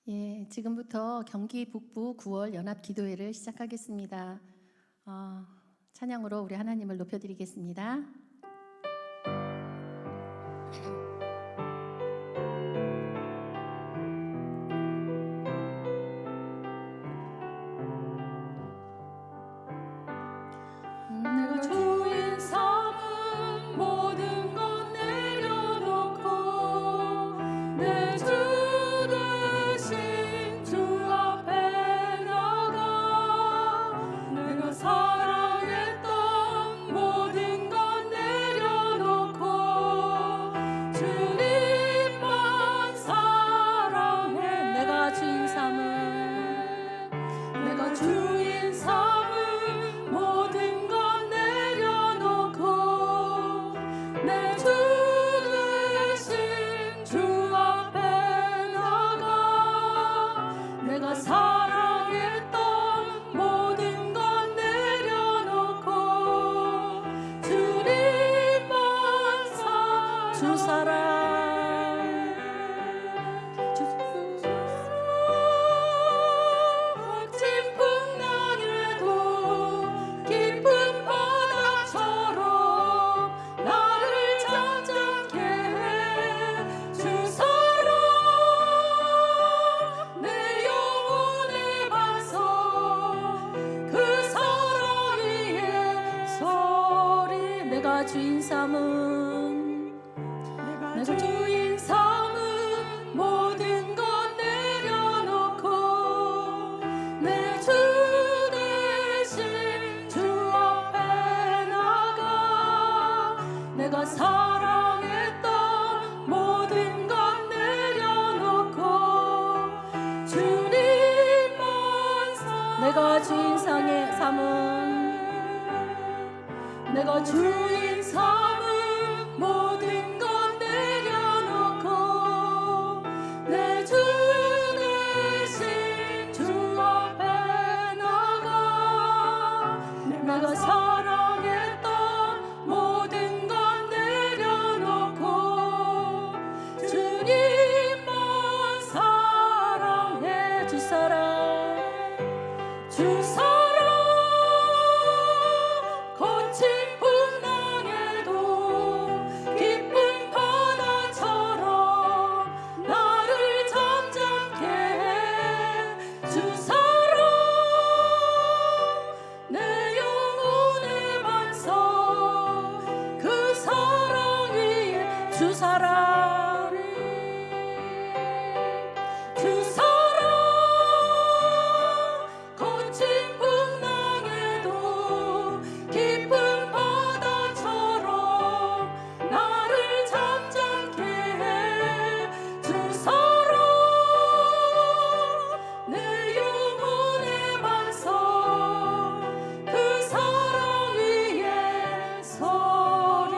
예, 지금부터 경기 북부 9월 연합 기도회를 시작하겠습니다. 찬양으로 우리 하나님을 높여드리겠습니다. 내가 주인 삼은 모든 것 내려놓고 내 주 대신 주 앞에 나가 내가 사랑했던 모든 것 내려놓고 주님만 사랑해. 내가 주인 삼은 내가 주인 삼은 모든 내 주 대신 주 앞에 나가 내가 사랑했던 모든 것 내려놓고 주님만 주 사랑 진풍 나에도 깊은 바다처럼 나를 잠잠케 해. 주 사랑 내 영혼의 반석 그 사랑 위에 서리. 내가 주인 삼은 내가 주인 삼은 모든 것 내려놓고 내 주 대신 주 앞에 나가 내가 사랑했던 모든 것 내려놓고 주님만 내가 주인 삼은 내가 주인 삼은 모든 것 내려놓고 내 주 대신 주 앞에 나가 내가 사랑했던 모든 것 내려놓고 주님만 사랑해. 주 사랑 주 사랑 거친 풍랑에도 깊은 바다처럼 나를 잠잠케 해. 주 사랑 내 영혼의 반석 그 사랑 위에 주 사랑 주 사랑 거친 풍랑에도 깊은 바다처럼 나를 잠잠케 해. 주 사랑 내 영혼의 반석 그 사랑 위에 서리.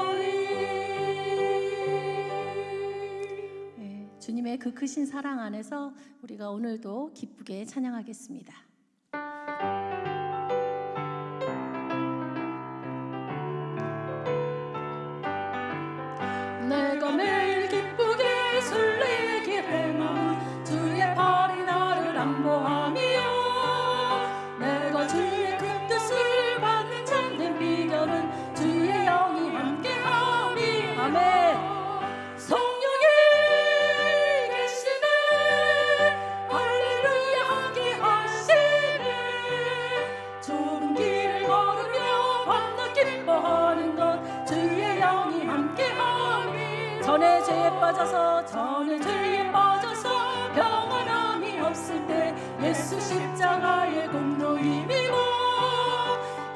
주님의 그 크신 사랑 안에서 우리가 오늘도 기쁘게 찬양하겠습니다. 내가 매일 기쁘게 설레게 행함은 주의 팔이 나를 안보함이요 내가 주의 그 뜻을 받는 참된 비결은 주의 영이 함께함이. 아멘. 성령이 계시네 할렐루야 함께하시네 좁은 길을 걸으며 밤낮 기뻐하는 것 주의 영이 함께함이. 전에 죄에 빠져서 평안함이 없을 때 예수 십자가의 공로 힘입어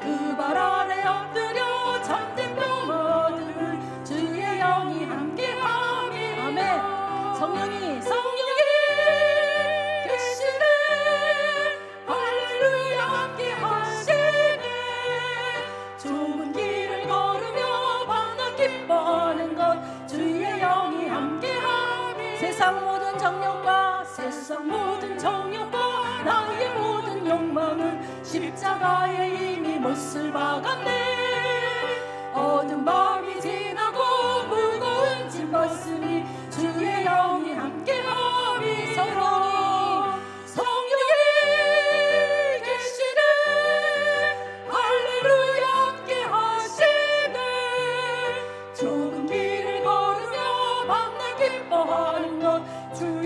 그 발 아래 엎드려 참된 평화 얻으는 주의 영이 함께함이. 아멘. 성령이 계시네 할렐루야 함께하시네 좁은 길을 걸으며 밤낮 기뻐하는 것 주의 영이 함께함이. 세상 모든 정욕과 나의 모든 욕망은 십자가에 이미 못을 박았네. 어두운 밤이 지나고 무거운 짐 벗으니 주의 영이 함께함이. 성령이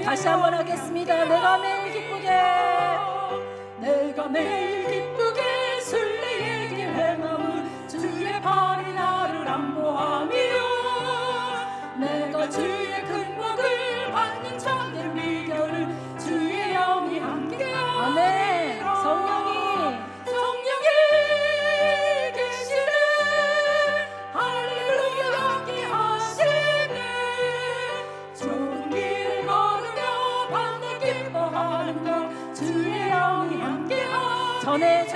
다시 한번 하겠습니다. 내가 매일 기쁘게 순례의 길 행함은 주의 발이 나를 안보함이요 내가 주의 큰 복을 받는 참된 비결은 주의 영이 함께하리라. 아멘. 성령이 계시네. 할렐루야 함께하시네. 좋은 길을 걸으며 밤낮 기뻐하는 것 주의 영이 함께하시네. 전에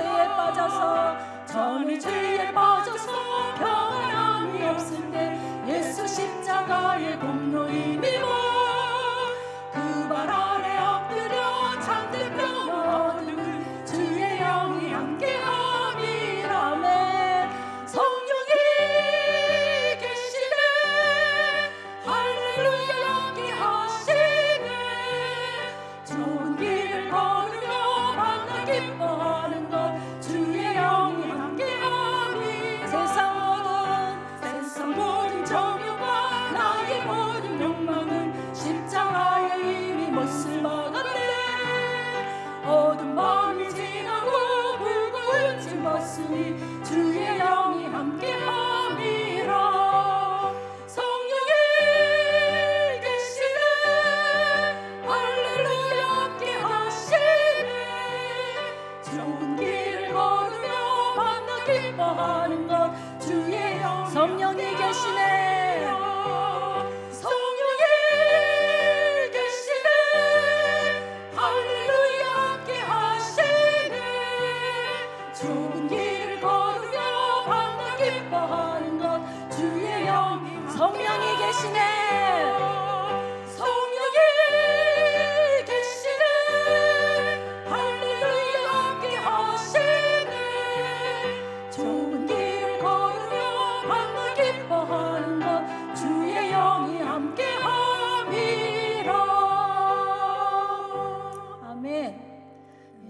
죄에 빠져서 평안함이 없을 때 예수 십자가의 공로이 미워 그 발 아래 엎드려 참된 평화 얻음을 주의 영이 함께함이라. 아멘. 성령이 계시네. 할렐루야 함께하시네. 좋은 길을 걸으며 밤낮 기뻐하는 것 주의 영이 함께하니 세상 모든 정욕과 나의 모든 욕망은 십자가에 이미 못을 박았네. 어두운 밤이 지나고 불고운 짐 벗으니 주의 영이 함께함이라. 성령이 계시네. 할렐루야 함께하시네. 좋은 길을 걸으며 밤낮 기뻐하는 것 주의 영. 성령이 계시네. 성령이 계시네. 할렐루야 함께하시네. 좋은 길을 걸으며 밤낮 기뻐하는 것 주의 영. 성령이 계시네. 성령이 계시네. 할렐루야 함께하시네. 좋은 길을 걸으며 밤낮 기뻐하는 것 주의 영이 함께함이라. 아멘.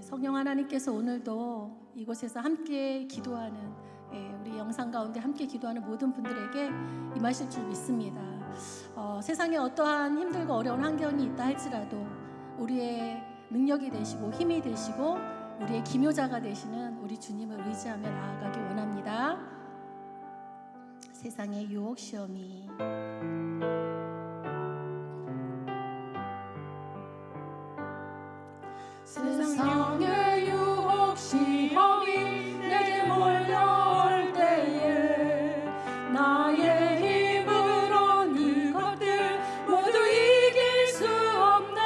성령 하나님께서 오늘도 이곳에서 함께 기도하는 우리 영상 가운데 함께 기도하는 모든 분들에게 임하실 줄 믿습니다. 세상에 어떠한 힘들고 어려운 환경이 있다 할지라도 우리의 능력이 되시고 힘이 되시고 우리의 기묘자가 되시는 우리 주님을 의지하며 나아가기 원합니다. 세상의 유혹 시험이 세상의 유혹 시험이 내게 몰려올 때에 나의 힘으로 이것들 모두 이길 수 없네.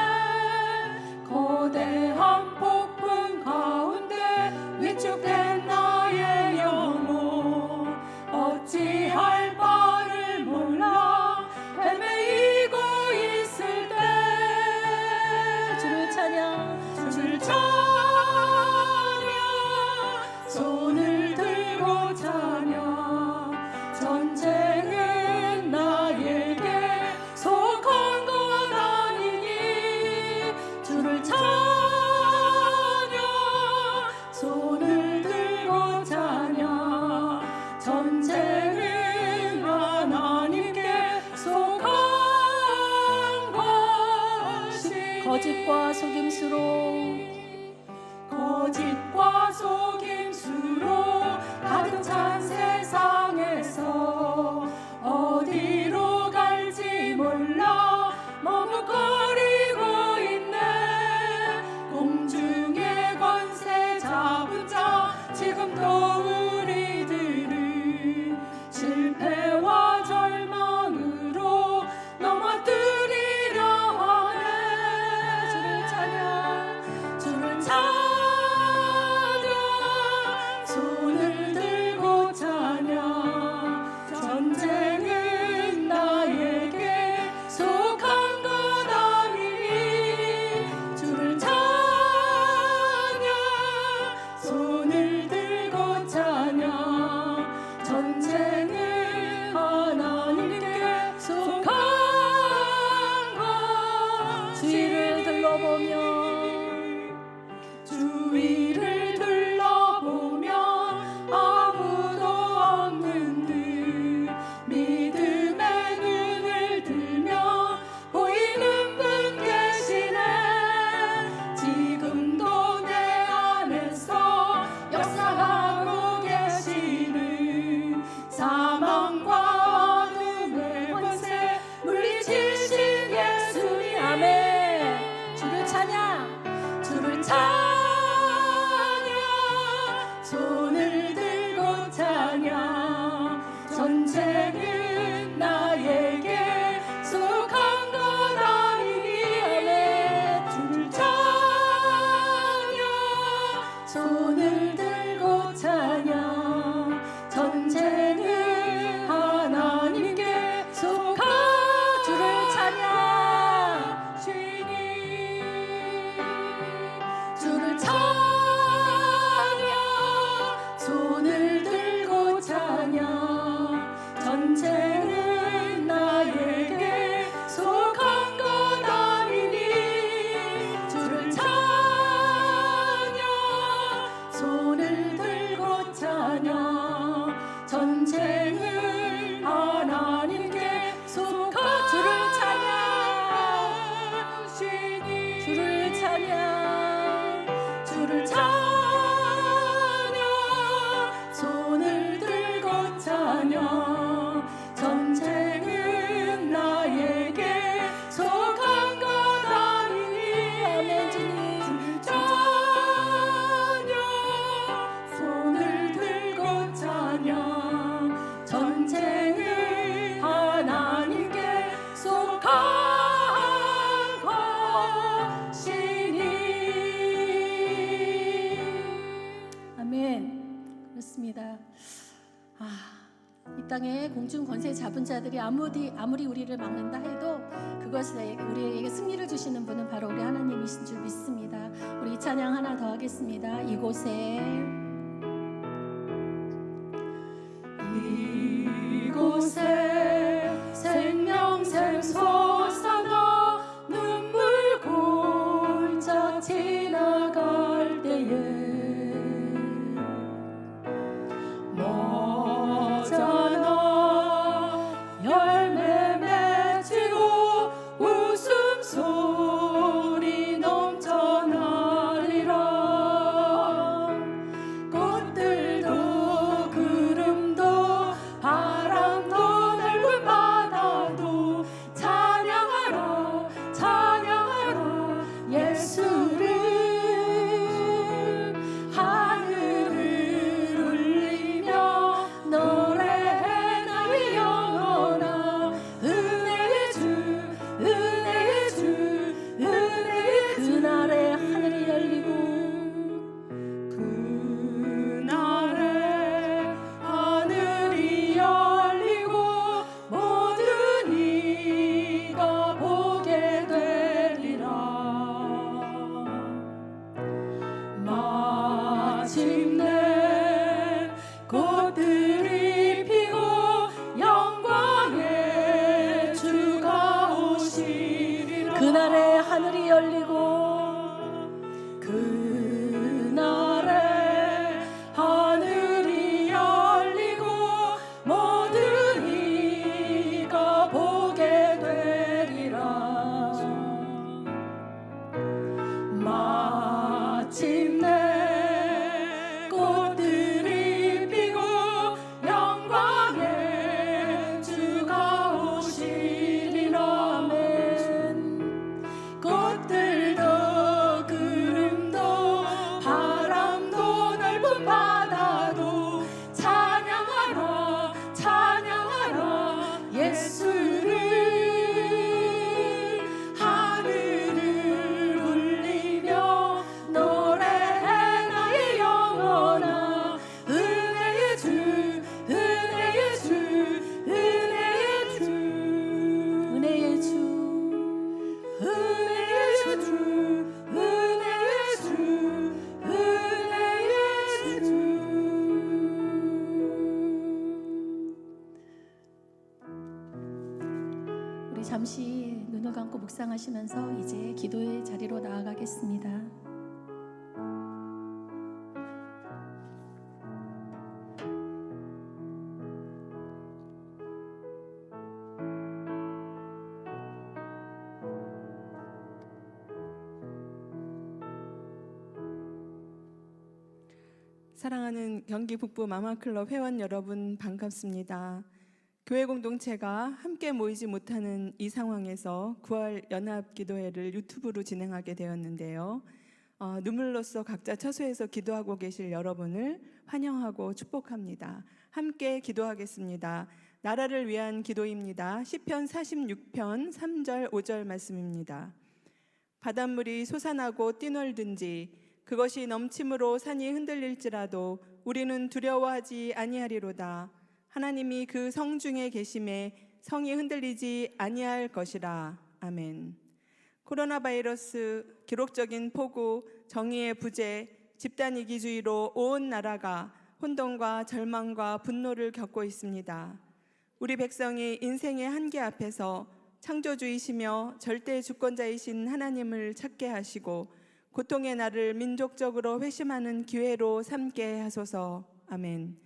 거대한 폭풍 가운데 위축된 나의 영혼 어찌할 바를 몰라 헤매이고 있을 때 주를 찬양 손을 들고 찬양. 전쟁은 나에게 속한 것 아니니 주를 찬양. 손을 들고 찬양. 전쟁은 하나님께 속한 것이 거짓과 속임수로 가득 찬 세상에서 어디로 갈지 몰라 머뭇거리고 있네. 공중의 권세 잡은 자 지금도 우리들을 실패와 절망으로 넘어뜨리려 하네. 주를 찬양. 땅의 공중 권세 잡은 자들이 아무리 우리를 막는다 해도 그것에 우리에게 승리를 주시는 분은 바로 우리 하나님이신 줄 믿습니다. 우리 이 찬양 하나 더 하겠습니다. 이곳에 생명샘 솟아나 눈물 골짜 지나갈 때에 머잖아 열매 맺히고 웃음소리 넘쳐나리라. 꽃들도 구름도 바람도 넓은 바다도 찬양하라 찬양하라 예수를. 하늘을 울리며 노래해 나의 영혼아. 은혜의 주 은혜의 주 은혜의 그날에 하늘이 열리고 그날에 하늘이 열리고 모든 이가 보게 되리라. 마침내 꽃들이 피고 영광의 주가 오시리라. 그날에 하늘이 열리고 그날에 하늘이 열리고 모든 이가 보게 되리라. 마침내 꽃들이 피고 영광의 주가 오시리라. 아멘. 꽃들도 구름도 바람도 넓은 바다도 찬양하라 찬양하라 예수를. 하늘을 울리며 노래해 나의 영혼아. 은혜의 주 은혜의 주 은혜의 주 은혜의 주 은혜의 주 은혜의 주 은혜의 주. 우리 잠시 눈을 감고 묵상하시면서 이제 기도의 자리로 나아가겠습니다. 사랑하는 경기 북부 마마클럽 회원 여러분 반갑습니다. 교회 공동체가 함께 모이지 못하는 이 상황에서 9월 연합기도회를 유튜브로 진행하게 되었는데요. 눈물로써 각자 처소에서 기도하고 계실 여러분을 환영하고 축복합니다. 함께 기도하겠습니다. 나라를 위한 기도입니다. 시편 46편 3절 5절 말씀입니다. 바닷물이 솟아나고 뛰놀든지 그것이 넘침으로 산이 흔들릴지라도 우리는 두려워하지 아니하리로다. 하나님이 그 성중에 계심에 성이 흔들리지 아니할 것이라. 아멘. 코로나 바이러스 기록적인 폭우, 정의의 부재, 집단 이기주의로 온 나라가 혼돈과 절망과 분노를 겪고 있습니다. 우리 백성이 인생의 한계 앞에서 창조주이시며 절대 주권자이신 하나님을 찾게 하시고 고통의 날을 민족적으로 회심하는 기회로 삼게 하소서. 아멘.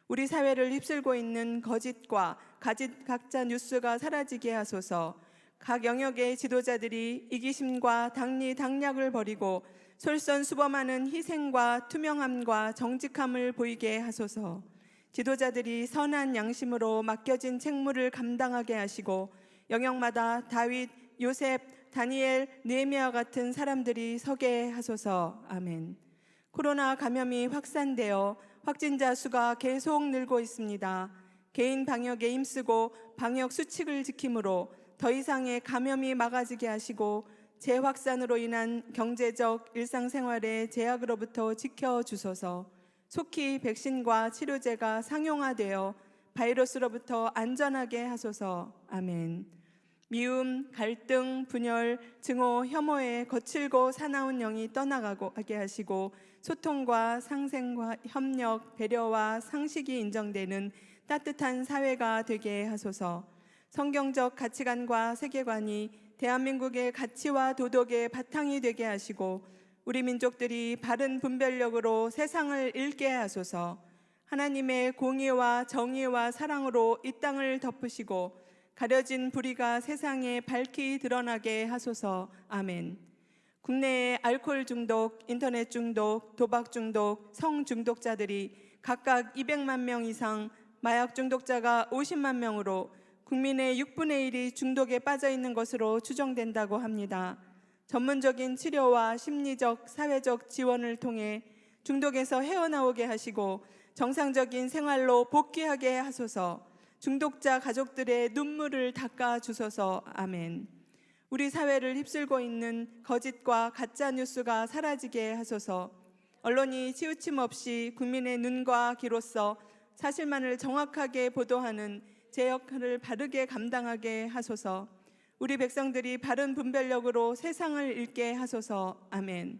우리 사회를 휩쓸고 있는 거짓과 가짜 뉴스가 사라지게 하소서. 각 영역의 지도자들이 이기심과 당리당략을 버리고 솔선수범하는 희생과 투명함과 정직함을 보이게 하소서. 지도자들이 선한 양심으로 맡겨진 책무를 감당하게 하시고 영역마다 다윗, 요셉, 다니엘, 느헤미야 같은 사람들이 서게 하소서. 아멘. 코로나 감염이 확산되어 확진자 수가 계속 늘고 있습니다. 개인 방역에 힘쓰고 방역 수칙을 지킴으로 더 이상의 감염이 막아지게 하시고 재확산으로 인한 경제적 일상생활의 제약으로부터 지켜주소서. 속히 백신과 치료제가 상용화되어 바이러스로부터 안전하게 하소서. 아멘. 미움, 갈등, 분열, 증오, 혐오에 거칠고 사나운 영이 떠나가게 하시고 소통과 상생과 협력, 배려와 상식이 인정되는 따뜻한 사회가 되게 하소서. 성경적 가치관과 세계관이 대한민국의 가치와 도덕의 바탕이 되게 하시고 우리 민족들이 바른 분별력으로 세상을 읽게 하소서. 하나님의 공의와 정의와 사랑으로 이 땅을 덮으시고 가려진 불의가 세상에 밝히 드러나게 하소서. 아멘. 국내의 알코올 중독, 인터넷 중독, 도박 중독, 성 중독자들이 각각 200만 명 이상, 마약 중독자가 50만 명으로 국민의 6분의 1이 중독에 빠져 있는 것으로 추정된다고 합니다. 전문적인 치료와 심리적, 사회적 지원을 통해 중독에서 헤어나오게 하시고 정상적인 생활로 복귀하게 하소서. 중독자 가족들의 눈물을 닦아 주소서. 아멘. 우리 사회를 휩쓸고 있는 거짓과 가짜 뉴스가 사라지게 하소서. 언론이 치우침 없이 국민의 눈과 귀로서 사실만을 정확하게 보도하는 제 역할을 바르게 감당하게 하소서. 우리 백성들이 바른 분별력으로 세상을 읽게 하소서. 아멘.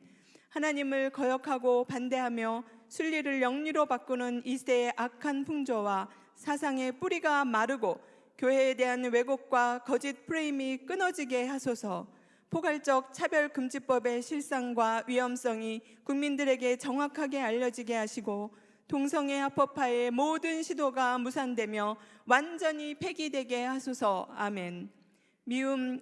하나님을 거역하고 반대하며 순리를 영리로 바꾸는 이 시대의 악한 풍조와 사상의 뿌리가 마르고 교회에 대한 왜곡과 거짓 프레임이 끊어지게 하소서. 포괄적 차별금지법의 실상과 위험성이 국민들에게 정확하게 알려지게 하시고 동성애 합법화의 모든 시도가 무산되며 완전히 폐기되게 하소서. 아멘. 미움,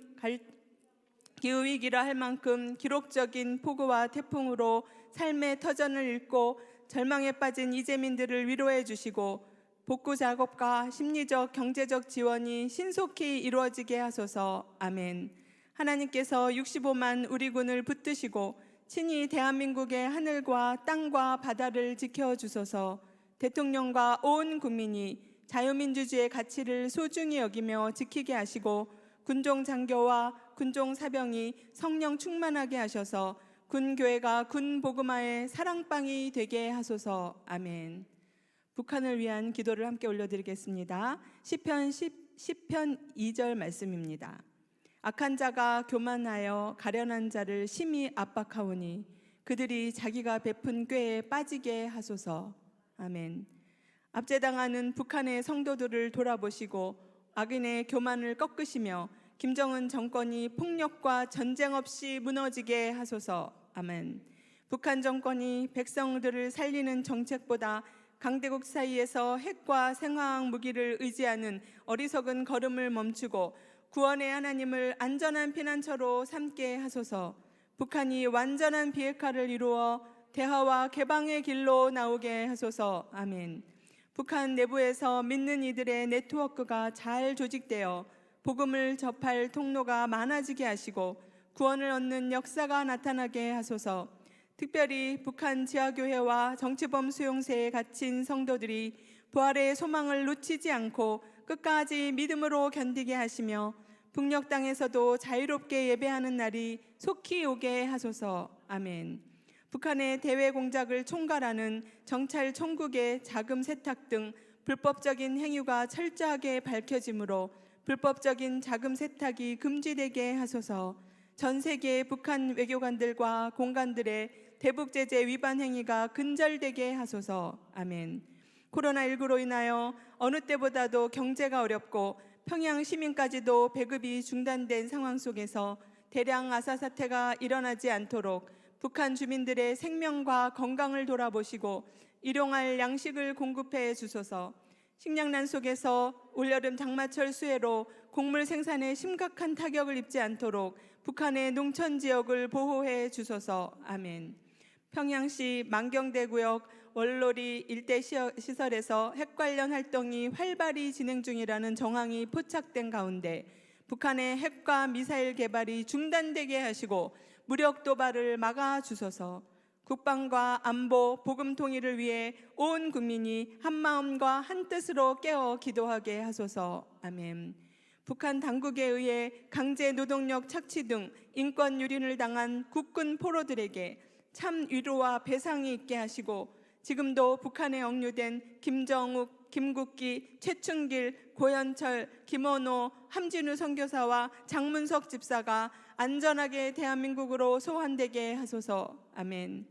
기후위기라 할 만큼 기록적인 폭우와 태풍으로 삶의 터전을 잃고 절망에 빠진 이재민들을 위로해 주시고 복구 작업과 심리적, 경제적 지원이 신속히 이루어지게 하소서. 아멘. 하나님께서 65만 우리 군을 붙드시고 친히 대한민국의 하늘과 땅과 바다를 지켜주소서. 대통령과 온 국민이 자유민주주의의 가치를 소중히 여기며 지키게 하시고 군종 장교와 군종 사병이 성령 충만하게 하셔서 군교회가 군복음화의 사랑방이 되게 하소서. 아멘. 북한을 위한 기도를 함께 올려드리겠습니다. 시편 2절 말씀입니다. 악한 자가 교만하여 가련한 자를 심히 압박하오니 그들이 자기가 베푼 꾀에 빠지게 하소서. 아멘. 압제당하는 북한의 성도들을 돌아보시고 악인의 교만을 꺾으시며 김정은 정권이 폭력과 전쟁 없이 무너지게 하소서. 아멘. 북한 정권이 백성들을 살리는 정책보다 강대국 사이에서 핵과 생화학 무기를 의지하는 어리석은 걸음을 멈추고 구원의 하나님을 안전한 피난처로 삼게 하소서. 북한이 완전한 비핵화를 이루어 대화와 개방의 길로 나오게 하소서. 아멘. 북한 내부에서 믿는 이들의 네트워크가 잘 조직되어 복음을 접할 통로가 많아지게 하시고 구원을 얻는 역사가 나타나게 하소서. 특별히 북한 지하교회와 정치범 수용소에 갇힌 성도들이 부활의 소망을 놓치지 않고 끝까지 믿음으로 견디게 하시며 북녘 땅에서도 자유롭게 예배하는 날이 속히 오게 하소서. 아멘. 북한의 대외 공작을 총괄하는 정찰 총국의 자금 세탁 등 불법적인 행위가 철저하게 밝혀지므로 불법적인 자금 세탁이 금지되게 하소서. 전 세계 북한 외교관들과 공관들의 대북 제재 위반 행위가 근절되게 하소서. 아멘. 코로나19로 인하여 어느 때보다도 경제가 어렵고 평양 시민까지도 배급이 중단된 상황 속에서 대량 아사 사태가 일어나지 않도록 북한 주민들의 생명과 건강을 돌아보시고 일용할 양식을 공급해 주소서. 식량난 속에서 올여름 장마철 수해로 곡물 생산에 심각한 타격을 입지 않도록 북한의 농촌 지역을 보호해 주소서. 아멘. 평양시 만경대구역 월로리 일대 시설에서 핵 관련 활동이 활발히 진행 중이라는 정황이 포착된 가운데 북한의 핵과 미사일 개발이 중단되게 하시고 무력 도발을 막아 주소서. 국방과 안보, 복음 통일을 위해 온 국민이 한마음과 한뜻으로 깨어 기도하게 하소서. 아멘. 북한 당국에 의해 강제 노동력 착취 등 인권 유린을 당한 국군 포로들에게 참 위로와 배상이 있게 하시고 지금도 북한에 억류된 김정욱, 김국기, 최춘길, 고현철, 김원호, 함진우 선교사와 장문석 집사가 안전하게 대한민국으로 소환되게 하소서. 아멘.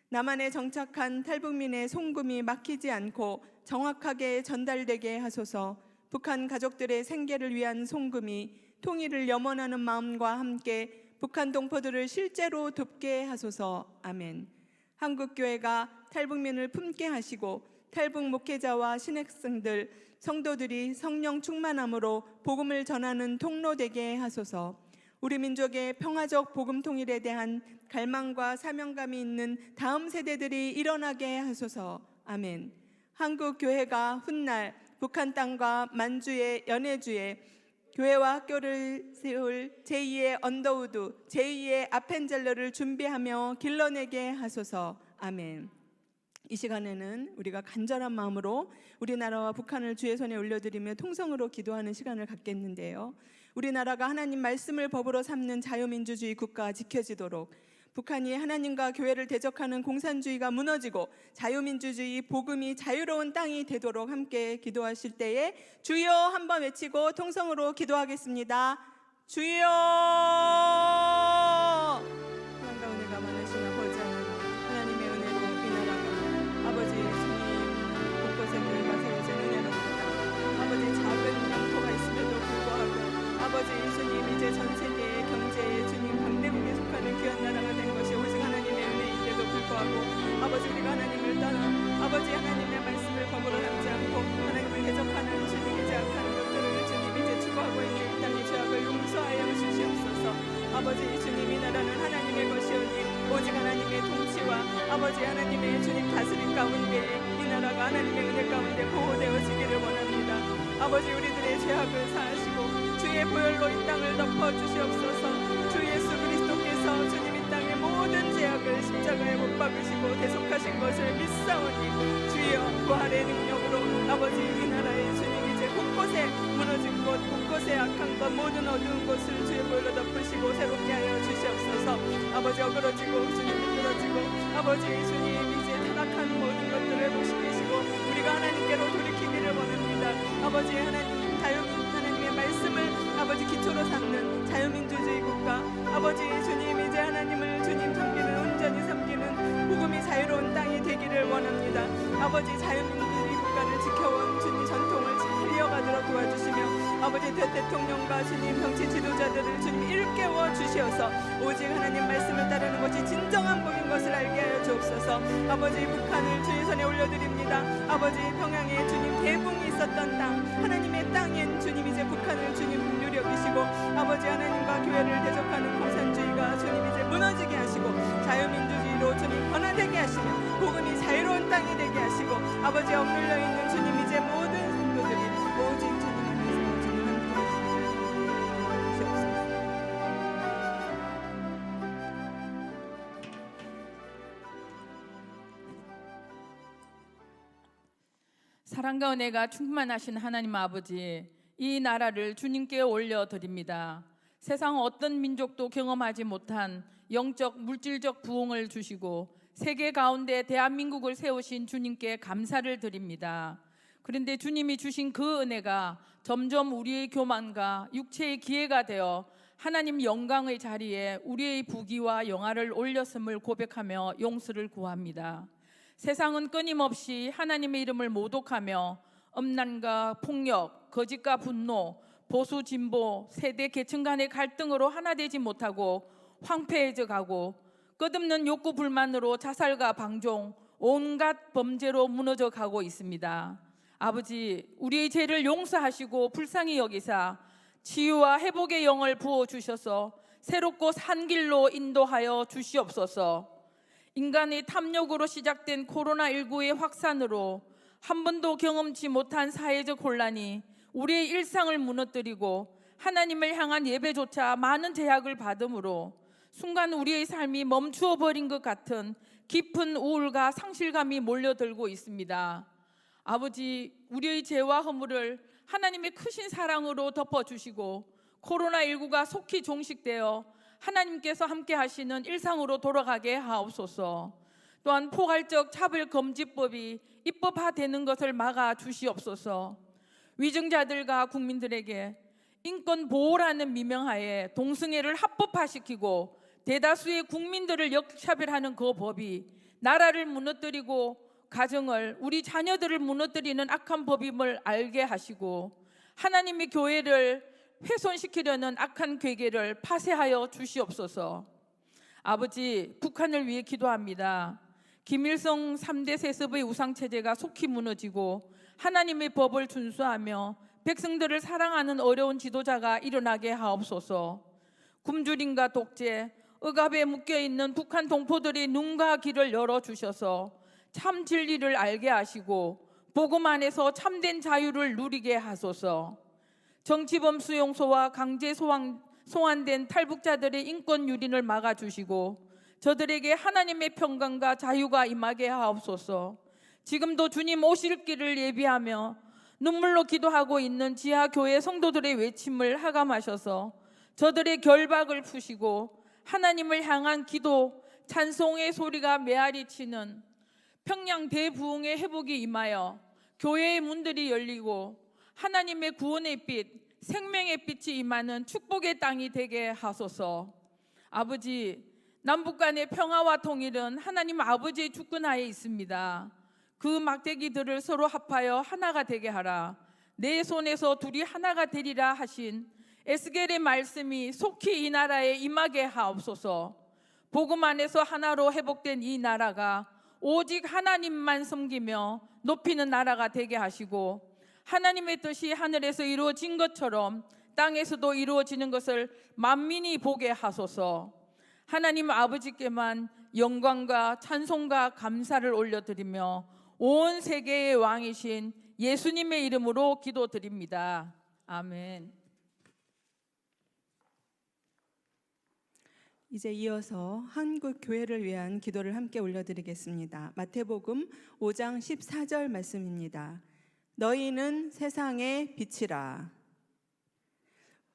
남한에 정착한 탈북민의 송금이 막히지 않고 정확하게 전달되게 하소서. 북한 가족들의 생계를 위한 송금이 통일을 염원하는 마음과 함께 북한 동포들을 실제로 돕게 하소서. 아멘. 한국교회가 탈북민을 품게 하시고 탈북 목회자와 신학생들, 성도들이 성령 충만함으로 복음을 전하는 통로 되게 하소서. 우리 민족의 평화적 복음 통일에 대한 갈망과 사명감이 있는 다음 세대들이 일어나게 하소서. 아멘. 한국 교회가 훗날 북한 땅과 만주의 연해주에 교회와 학교를 세울 제2의 언더우드, 제2의 아펜젤러를 준비하며 길러내게 하소서. 아멘. 이 시간에는 우리가 간절한 마음으로 우리나라와 북한을 주의 손에 올려드리며 통성으로 기도하는 시간을 갖겠는데요. 우리나라가 하나님 말씀을 법으로 삼는 자유민주주의 국가 지켜지도록, 북한이 하나님과 교회를 대적하는 공산주의가 무너지고 자유민주주의 복음이 자유로운 땅이 되도록 함께 기도하실 때에 주여 한번 외치고 통성으로 기도하겠습니다. 주여. 사랑과 은혜가 많으신 아버지 하나님의 은혜로 이 나라가 아버지 주님 곳곳에 교회가 세워진 은혜로입니다. 아버지 작은 영토가 있음에도 불구하고 아버지 주님 이제 전 세계의 경제에 주님 강대국에 속하는 귀한 나라가 된 것이 오직 하나님의 은혜인데도 불구하고 아버지 우리가 하나님을 떠나 아버지 하나님의 말씀을 법으로 삼지 않고 하나님을 대적하는 주님이 악한 것들을 주님 이제 추구하고 있는 이 땅의 죄악을 용서하여 주시옵소서. 아버지 주님 이 나라는 하나님의 것이오니 오직 하나님의 통치와 아버지 하나님의 주님 다스림 가운데 이 나라가 하나님의 은혜 가운데 보호되어지기를 원합니다. 아버지 우리들의 죄악을 사하시고 주의 보혈로 이 땅을 덮어주시옵소서. 주 예수 그리스도께서 주님 이 땅의 모든 죄악을 십자가에 못 박으시고 대속하신 것을 믿사오니 주여 부활의 능력으로 아버지 이 나라의 주님 이제 곳곳에 무너진 곳 곳곳에 악한 것 모든 어두운 것을 주의 보혈로 덮으시고 새롭게 하여 주시옵소서. 아버지 어그러지고 주님 미끄러지고 아버지 주님 이제 타락한 모든 것들을 보시기시고 우리가 하나님께로 돌이키기를 원합니다. 아버지 하나님 하나님의 말씀을 아버지 기초로 삼는 자유민주주의 국가 아버지 주님 이제 하나님을 주님 섬기는 온전히 섬기는 복음이 자유로운 땅이 되기를 원합니다. 아버지 자유민주주의 국가를 지켜온 주님 전통을 이어가도록 도와주시며 아버지 대통령과 주님 정치 지도자들을 주님 일깨워 주시어서 오직 하나님 말씀을 따르는 것이 진정한 복인 것을 알게 하여 주옵소서. 아버지 북한을 주의 손에 올려드립니다. 아버지 평양에 주님 대붕이 있었던 땅 하나님의 땅엔 주님 이제 북한을 주님 긍휼히 여기시고 아버지 하나님과 교회를 대적하는 공산주의가 주님 이제 무너지게 하시고 자유민주주의로 주님 변화되게 하시며 복음이 자유로운 땅이 되게 하시고 아버지 억눌려 있는 주님 이제 모든 성도들이 오직 주님 안에서 주님 함께 하시기를 주옵소서. 사랑과 은혜가 충만하신 하나님 아버지, 이 나라를 주님께 올려드립니다. 세상 어떤 민족도 경험하지 못한 영적 물질적 부흥을 주시고 세계 가운데 대한민국을 세우신 주님께 감사를 드립니다. 그런데 주님이 주신 그 은혜가 점점 우리의 교만과 육체의 기회가 되어 하나님 영광의 자리에 우리의 부귀와 영화를 올렸음을 고백하며 용서를 구합니다. 세상은 끊임없이 하나님의 이름을 모독하며 음란과 폭력, 거짓과 분노, 보수 진보, 세대 계층 간의 갈등으로 하나 되지 못하고 황폐해져 가고 끝없는 욕구 불만으로 자살과 방종, 온갖 범죄로 무너져 가고 있습니다. 아버지, 우리의 죄를 용서하시고 불쌍히 여기사 치유와 회복의 영을 부어주셔서 새롭고 산 길로 인도하여 주시옵소서. 인간의 탐욕으로 시작된 코로나19의 확산으로 한 번도 경험치 못한 사회적 혼란이 우리의 일상을 무너뜨리고 하나님을 향한 예배조차 많은 제약을 받음으로 순간 우리의 삶이 멈추어 버린 것 같은 깊은 우울과 상실감이 몰려들고 있습니다. 아버지, 우리의 죄와 허물을 하나님의 크신 사랑으로 덮어주시고 코로나19가 속히 종식되어 하나님께서 함께 하시는 일상으로 돌아가게 하옵소서. 또한 포괄적 차별금지법이 입법화되는 것을 막아 주시옵소서. 위증자들과 국민들에게 인권 보호라는 미명하에 동성애를 합법화시키고 대다수의 국민들을 역차별하는 그 법이 나라를 무너뜨리고 가정을, 우리 자녀들을 무너뜨리는 악한 법임을 알게 하시고 하나님의 교회를 훼손시키려는 악한 괴계를 파쇄하여 주시옵소서. 아버지, 북한을 위해 기도합니다. 김일성 3대 세습의 우상체제가 속히 무너지고 하나님의 법을 준수하며 백성들을 사랑하는 어려운 지도자가 일어나게 하옵소서. 굶주림과 독재, 억압에 묶여있는 북한 동포들의 눈과 귀를 열어주셔서 참 진리를 알게 하시고 복음 안에서 참된 자유를 누리게 하소서. 정치범 수용소와 강제 송환된 탈북자들의 인권 유린을 막아주시고 저들에게 하나님의 평강과 자유가 임하게 하옵소서. 지금도 주님 오실 길을 예비하며 눈물로 기도하고 있는 지하교회 성도들의 외침을 하감하셔서 저들의 결박을 푸시고 하나님을 향한 기도, 찬송의 소리가 메아리치는 평양 대부흥의 회복이 임하여 교회의 문들이 열리고 하나님의 구원의 빛, 생명의 빛이 임하는 축복의 땅이 되게 하소서. 아버지, 남북 간의 평화와 통일은 하나님 아버지의 주권하에 있습니다. 그 막대기들을 서로 합하여 하나가 되게 하라. 내 손에서 둘이 하나가 되리라 하신 에스겔의 말씀이 속히 이 나라에 임하게 하옵소서. 복음 안에서 하나로 회복된 이 나라가 오직 하나님만 섬기며 높이는 나라가 되게 하시고 하나님의 뜻이 하늘에서 이루어진 것처럼 땅에서도 이루어지는 것을 만민이 보게 하소서. 하나님 아버지께만 영광과 찬송과 감사를 올려드리며 온 세계의 왕이신 예수님의 이름으로 기도드립니다. 아멘. 이제 이어서 한국 교회를 위한 기도를 함께 올려드리겠습니다. 마태복음 5장 14절 말씀입니다. 너희는 세상의 빛이라.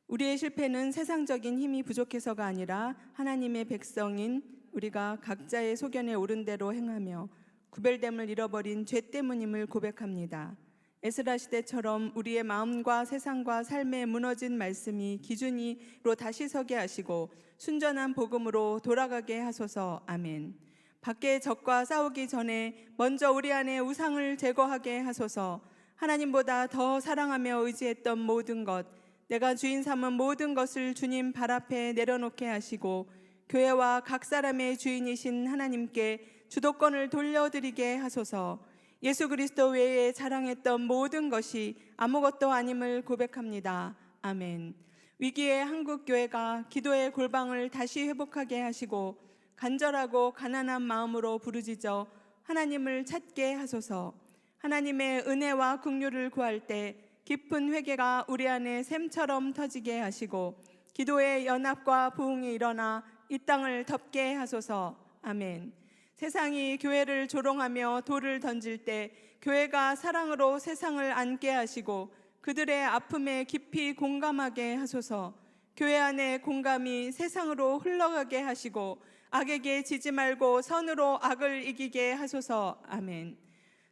우리의 실패는 세상적인 힘이 부족해서가 아니라 하나님의 백성인 우리가 각자의 소견에 오른 대로 행하며 구별됨을 잃어버린 죄 때문임을 고백합니다. 에스라 시대처럼 우리의 마음과 세상과 삶에 무너진 말씀이 기준으로 다시 서게 하시고 순전한 복음으로 돌아가게 하소서. 아멘. 밖의 적과 싸우기 전에 먼저 우리 안에 우상을 제거하게 하소서. 하나님보다 더 사랑하며 의지했던 모든 것, 내가 주인 삼은 모든 것을 주님 발 앞에 내려놓게 하시고 교회와 각 사람의 주인이신 하나님께 주도권을 돌려드리게 하소서. 예수 그리스도 외에 자랑했던 모든 것이 아무것도 아님을 고백합니다. 아멘. 위기의 한국 교회가 기도의 골방을 다시 회복하게 하시고 간절하고 가난한 마음으로 부르짖어 하나님을 찾게 하소서. 하나님의 은혜와 긍휼을 구할 때 깊은 회개가 우리 안에 샘처럼 터지게 하시고 기도의 연합과 부흥이 일어나 이 땅을 덮게 하소서. 아멘. 세상이 교회를 조롱하며 돌을 던질 때 교회가 사랑으로 세상을 안게 하시고 그들의 아픔에 깊이 공감하게 하소서. 교회 안에 공감이 세상으로 흘러가게 하시고 악에게 지지 말고 선으로 악을 이기게 하소서. 아멘.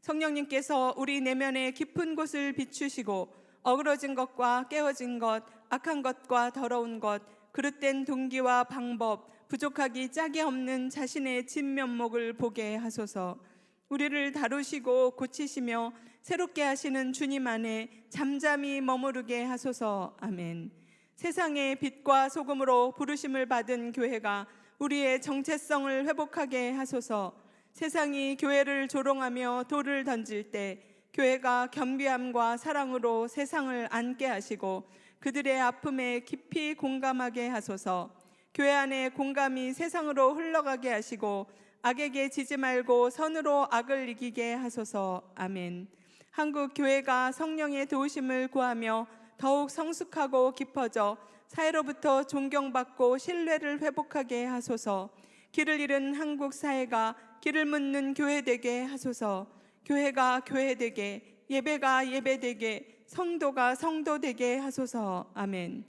성령님께서 우리 내면의 깊은 곳을 비추시고 어그러진 것과 깨어진 것, 악한 것과 더러운 것, 그릇된 동기와 방법, 부족하기 짝이 없는 자신의 진면목을 보게 하소서. 우리를 다루시고 고치시며 새롭게 하시는 주님 안에 잠잠히 머무르게 하소서. 아멘. 세상의 빛과 소금으로 부르심을 받은 교회가 우리의 정체성을 회복하게 하소서. 세상이 교회를 조롱하며 돌을 던질 때 교회가 겸비함과 사랑으로 세상을 안게 하시고 그들의 아픔에 깊이 공감하게 하소서. 교회 안에 공감이 세상으로 흘러가게 하시고 악에게 지지 말고 선으로 악을 이기게 하소서. 아멘. 한국 교회가 성령의 도우심을 구하며 더욱 성숙하고 깊어져 사회로부터 존경받고 신뢰를 회복하게 하소서. 길을 잃은 한국 사회가 길을 묻는 교회 되게 하소서. 교회가 교회 되게, 예배가 예배 되게, 성도가 성도 되게 하소서. 아멘.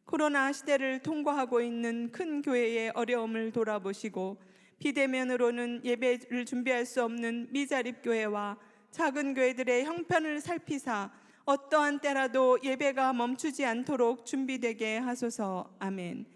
코로나 시대를 통과하고 있는 큰 교회의 어려움을 돌아보시고 비대면으로는 예배를 준비할 수 없는 미자립 교회와 작은 교회들의 형편을 살피사 어떠한 때라도 예배가 멈추지 않도록 준비되게 하소서. 아멘.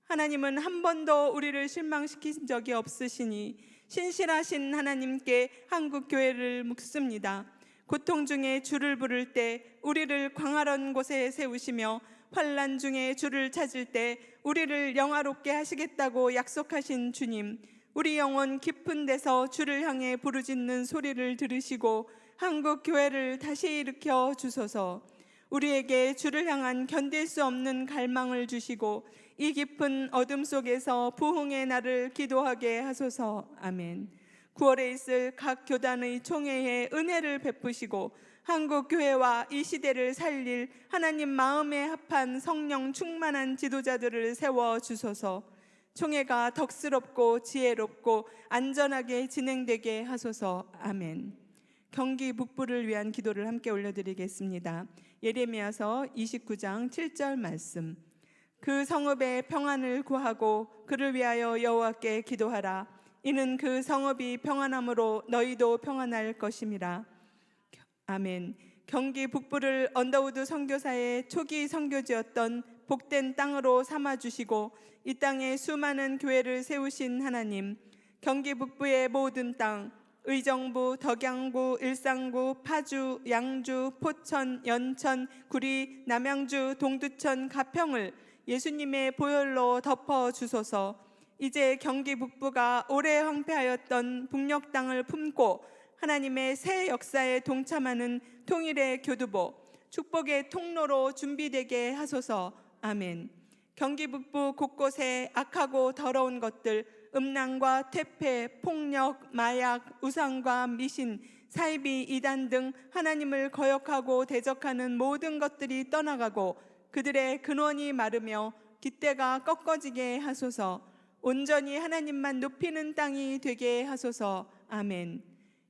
하나님은 한 번도 우리를 실망시킨 적이 없으시니 신실하신 하나님께 한국 교회를 묻습니다. 고통 중에 주를 부를 때 우리를 광활한 곳에 세우시며 환난 중에 주를 찾을 때 우리를 영화롭게 하시겠다고 약속하신 주님, 우리 영혼 깊은 데서 주를 향해 부르짖는 소리를 들으시고 한국 교회를 다시 일으켜 주소서. 우리에게 주를 향한 견딜 수 없는 갈망을 주시고 이 깊은 어둠 속에서 부흥의 날을 기도하게 하소서. 아멘. 9월에 있을 각 교단의 총회에 은혜를 베푸시고 한국 교회와 이 시대를 살릴 하나님 마음에 합한 성령 충만한 지도자들을 세워 주소서. 총회가 덕스럽고 지혜롭고 안전하게 진행되게 하소서. 아멘. 경기 북부를 위한 기도를 함께 올려드리겠습니다. 예레미야서 29장 7절 말씀. 그 성읍의 평안을 구하고 그를 위하여 여호와께 기도하라. 이는 그 성읍이 평안함으로 너희도 평안할 것임이라. 아멘. 경기 북부를 언더우드 선교사의 초기 선교지였던 복된 땅으로 삼아주시고 이 땅에 수많은 교회를 세우신 하나님, 경기 북부의 모든 땅, 의정부, 덕양구, 일산구, 파주, 양주, 포천, 연천, 구리, 남양주, 동두천, 가평을 예수님의 보혈로 덮어 주소서. 이제 경기 북부가 오래 황폐하였던 북녘 땅을 품고 하나님의 새 역사에 동참하는 통일의 교두보, 축복의 통로로 준비되게 하소서. 아멘. 경기 북부 곳곳에 악하고 더러운 것들, 음란과 퇴폐, 폭력, 마약, 우상과 미신, 사이비, 이단 등 하나님을 거역하고 대적하는 모든 것들이 떠나가고 그들의 근원이 마르며 깃대가 꺾어지게 하소서. 온전히 하나님만 높이는 땅이 되게 하소서. 아멘.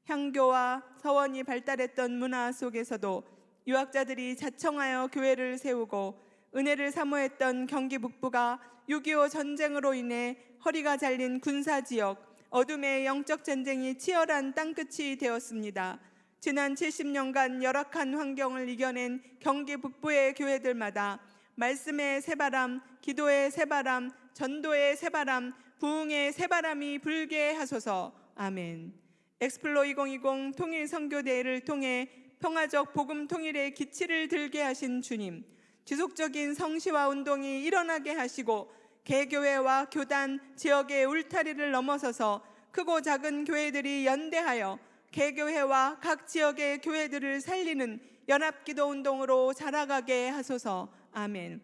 향교와 서원이 발달했던 문화 속에서도 유학자들이 자청하여 교회를 세우고 은혜를 사모했던 경기 북부가 6.25 전쟁으로 인해 허리가 잘린 군사지역, 어둠의 영적 전쟁이 치열한 땅끝이 되었습니다. 지난 70년간 열악한 환경을 이겨낸 경기 북부의 교회들마다 말씀의 새바람, 기도의 새바람, 전도의 새바람, 부흥의 새바람이 불게 하소서. 아멘. 엑스플로 2020 통일 선교대회를 통해 평화적 복음 통일의 기치를 들게 하신 주님, 지속적인 성시와 운동이 일어나게 하시고 개교회와 교단, 지역의 울타리를 넘어서서 크고 작은 교회들이 연대하여 개교회와 각 지역의 교회들을 살리는 연합기도 운동으로 자라가게 하소서. 아멘.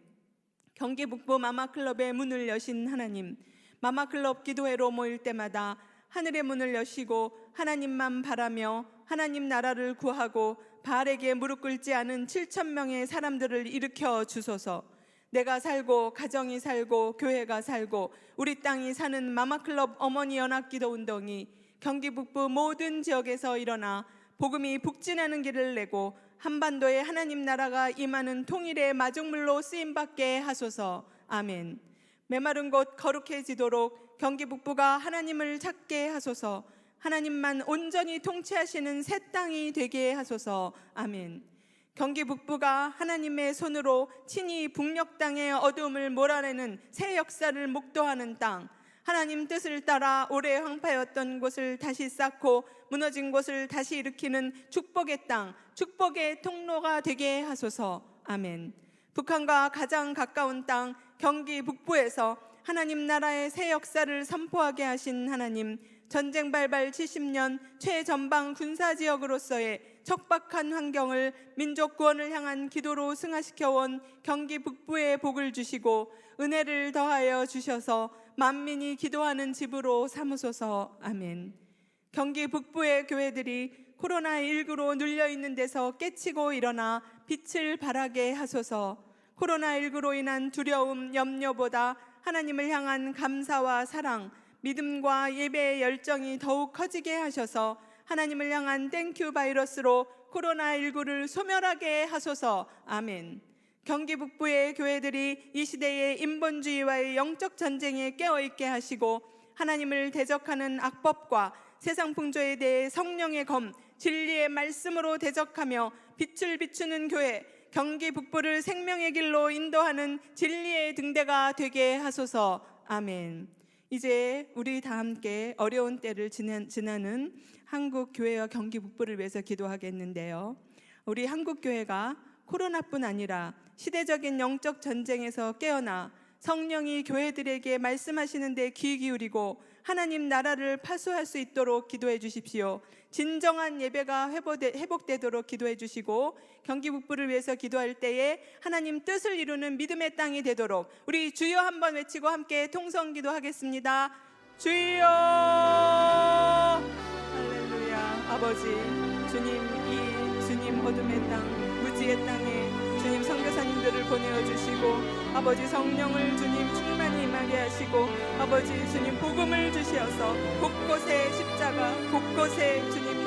경기 북부 마마클럽의 문을 여신 하나님, 마마클럽 기도회로 모일 때마다 하늘의 문을 여시고 하나님만 바라며 하나님 나라를 구하고 바알에게 무릎 꿇지 않은 7,000명의 사람들을 일으켜 주소서. 내가 살고 가정이 살고 교회가 살고 우리 땅이 사는 마마클럽 어머니 연합기도 운동이 경기 북부 모든 지역에서 일어나 복음이 북진하는 길을 내고 한반도에 하나님 나라가 임하는 통일의 마중물로 쓰임받게 하소서. 아멘. 메마른 곳 거룩해지도록 경기 북부가 하나님을 찾게 하소서. 하나님만 온전히 통치하시는 새 땅이 되게 하소서. 아멘. 경기 북부가 하나님의 손으로 친히 북녘 땅의 어둠을 몰아내는 새 역사를 목도하는 땅, 하나님 뜻을 따라 오래 황폐였던 곳을 다시 쌓고 무너진 곳을 다시 일으키는 축복의 땅, 축복의 통로가 되게 하소서. 아멘. 북한과 가장 가까운 땅 경기 북부에서 하나님 나라의 새 역사를 선포하게 하신 하나님, 전쟁 발발 70년 최전방 군사지역으로서의 척박한 환경을 민족 구원을 향한 기도로 승화시켜온 경기 북부에 복을 주시고 은혜를 더하여 주셔서 만민이 기도하는 집으로 삼으소서. 아멘. 경기 북부의 교회들이 코로나19로 눌려있는 데서 깨치고 일어나 빛을 발하게 하소서. 코로나19로 인한 두려움, 염려보다 하나님을 향한 감사와 사랑, 믿음과 예배의 열정이 더욱 커지게 하셔서 하나님을 향한 땡큐 바이러스로 코로나19를 소멸하게 하소서. 아멘. 경기 북부의 교회들이 이 시대의 인본주의와의 영적 전쟁에 깨어있게 하시고 하나님을 대적하는 악법과 세상 풍조에 대해 성령의 검, 진리의 말씀으로 대적하며 빛을 비추는 교회, 경기 북부를 생명의 길로 인도하는 진리의 등대가 되게 하소서. 아멘. 이제 우리 다 함께 어려운 때를 지나는 한국 교회와 경기 북부를 위해서 기도하겠는데요. 우리 한국 교회가 코로나뿐 아니라 시대적인 영적 전쟁에서 깨어나 성령이 교회들에게 말씀하시는 데 귀 기울이고 하나님 나라를 파수할 수 있도록 기도해 주십시오. 진정한 예배가 회복되도록 기도해 주시고 경기 북부를 위해서 기도할 때에 하나님 뜻을 이루는 믿음의 땅이 되도록 우리 주여 한번 외치고 함께 통성 기도하겠습니다. 주여. 할렐루야. 아버지 주님, 이 주님 어둠의 땅, 무지의 땅에 주님 선교사님들을 보내어 주시고 아버지 성령을 주님 충만히 임하게 하시고 아버지 주님 복음을 주시어서 곳곳에 십자가, 곳곳에 주님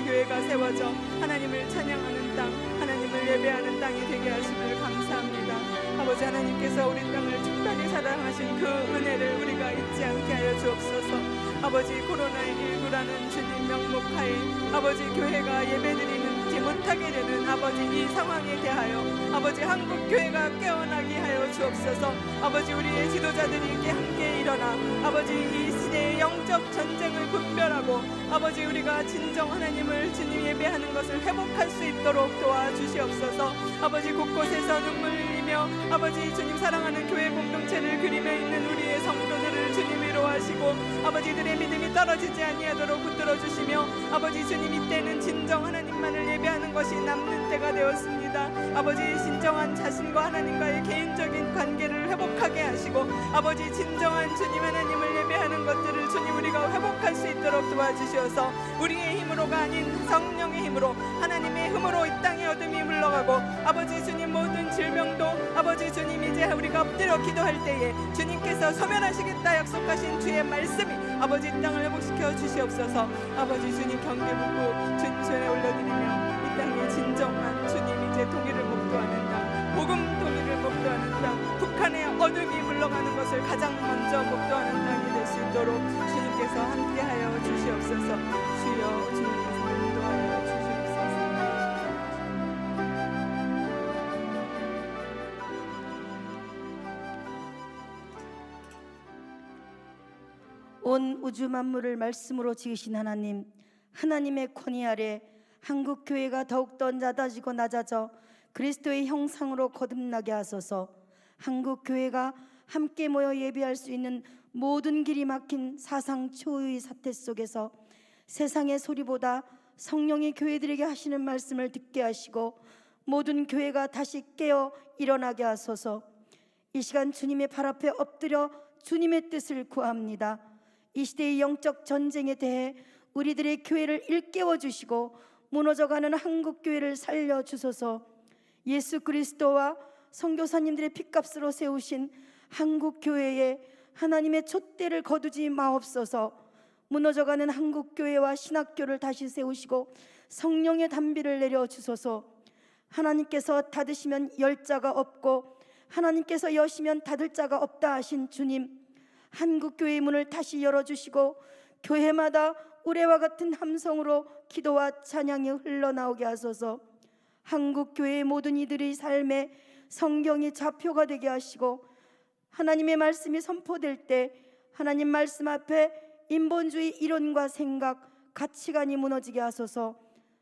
교회가 세워져 하나님을 찬양하는 땅, 하나님을 예배하는 땅이 되게 하심을 감사합니다. 아버지 하나님께서 우리 땅을 특별히 사랑하신 그 은혜를 우리가 잊지 않게 하여 주옵소서. 아버지 코로나19라는 주님 명목하에 아버지 교회가 예배드리지 못하게 되는 아버지 이 상황에 대하여 아버지 한국 교회가 깨어나게 하여 주옵소서. 아버지 우리의 지도자들이 함께 일어나 아버지 이 시대의 영적 전쟁을 분별하고 아버지 우리가 진정 하나님을 주님 예배하는 것을 회복할 수 있도록 도와주시옵소서. 아버지 곳곳에서 눈물 흘리며 아버지 주님 사랑하는 교회 공동체를 그리며 있는 우리의 성도들을 주님 위로하시고 아버지들의 믿음이 떨어지지 아니하도록 붙들어 주시며 아버지 주님 이때는 진정 하나님만을 예배하는 것이 남는 때가 되었습니다. 아버지 진정한 자신과 하나님과의 개인적인 관계를 회복하게 하시고 아버지 진정한 주님 하나님을 예배하는 것들을 주님 우리가 회복할 수 있도록 도와주셔서 우리의 힘으로가 아닌 성령의 힘으로 하나님의 힘으로 이 땅의 어둠이 물러가고 아버지 주님 모든 질병도 아버지 주님 이제 우리가 엎드려 기도할 때에 주님께서 소멸하시겠다 약속하신 주의 말씀이 아버지 이 땅을 회복시켜 주시옵소서. 아버지 주님 경계 북부 주님 손에 올려드리며 이 땅에 진정한 주님 이제 통일을 목도하는 땅, 복음 통일을 목도하는 땅, 북한의 어둠이 물러가는 것을 가장 먼저 목도하는 땅이 될 수 있도록 주님께서 함께하여 주시옵소서. 주여 주님께서 인도하여 주시옵소서. 온 우주 만물을 말씀으로 지으신 하나님, 하나님의 권위 아래 한국 교회가 더욱더 낮아지고 낮아져 그리스도의 형상으로 거듭나게 하소서. 한국 교회가 함께 모여 예배할 수 있는 모든 길이 막힌 사상 초유의 사태 속에서 세상의 소리보다 성령이 교회들에게 하시는 말씀을 듣게 하시고 모든 교회가 다시 깨어 일어나게 하소서. 이 시간 주님의 발 앞에 엎드려 주님의 뜻을 구합니다. 이 시대의 영적 전쟁에 대해 우리들의 교회를 일깨워 주시고 무너져가는 한국 교회를 살려 주소서. 예수 그리스도와 선교사님들의 핏값으로 세우신 한국 교회에 하나님의 촛대를 거두지 마옵소서. 무너져가는 한국 교회와 신학교를 다시 세우시고 성령의 단비를 내려 주소서. 하나님께서 닫으시면 열 자가 없고 하나님께서 여시면 닫을 자가 없다 하신 주님, 한국 교회의 문을 다시 열어주시고 교회마다 우레와 같은 함성으로 기도와 찬양이 흘러나오게 하소서. 한국 교회의 모든 이들의 삶에 성경이 좌표가 되게 하시고 하나님의 말씀이 선포될 때 하나님 말씀 앞에 인본주의 이론과 생각, 가치관이 무너지게 하소서.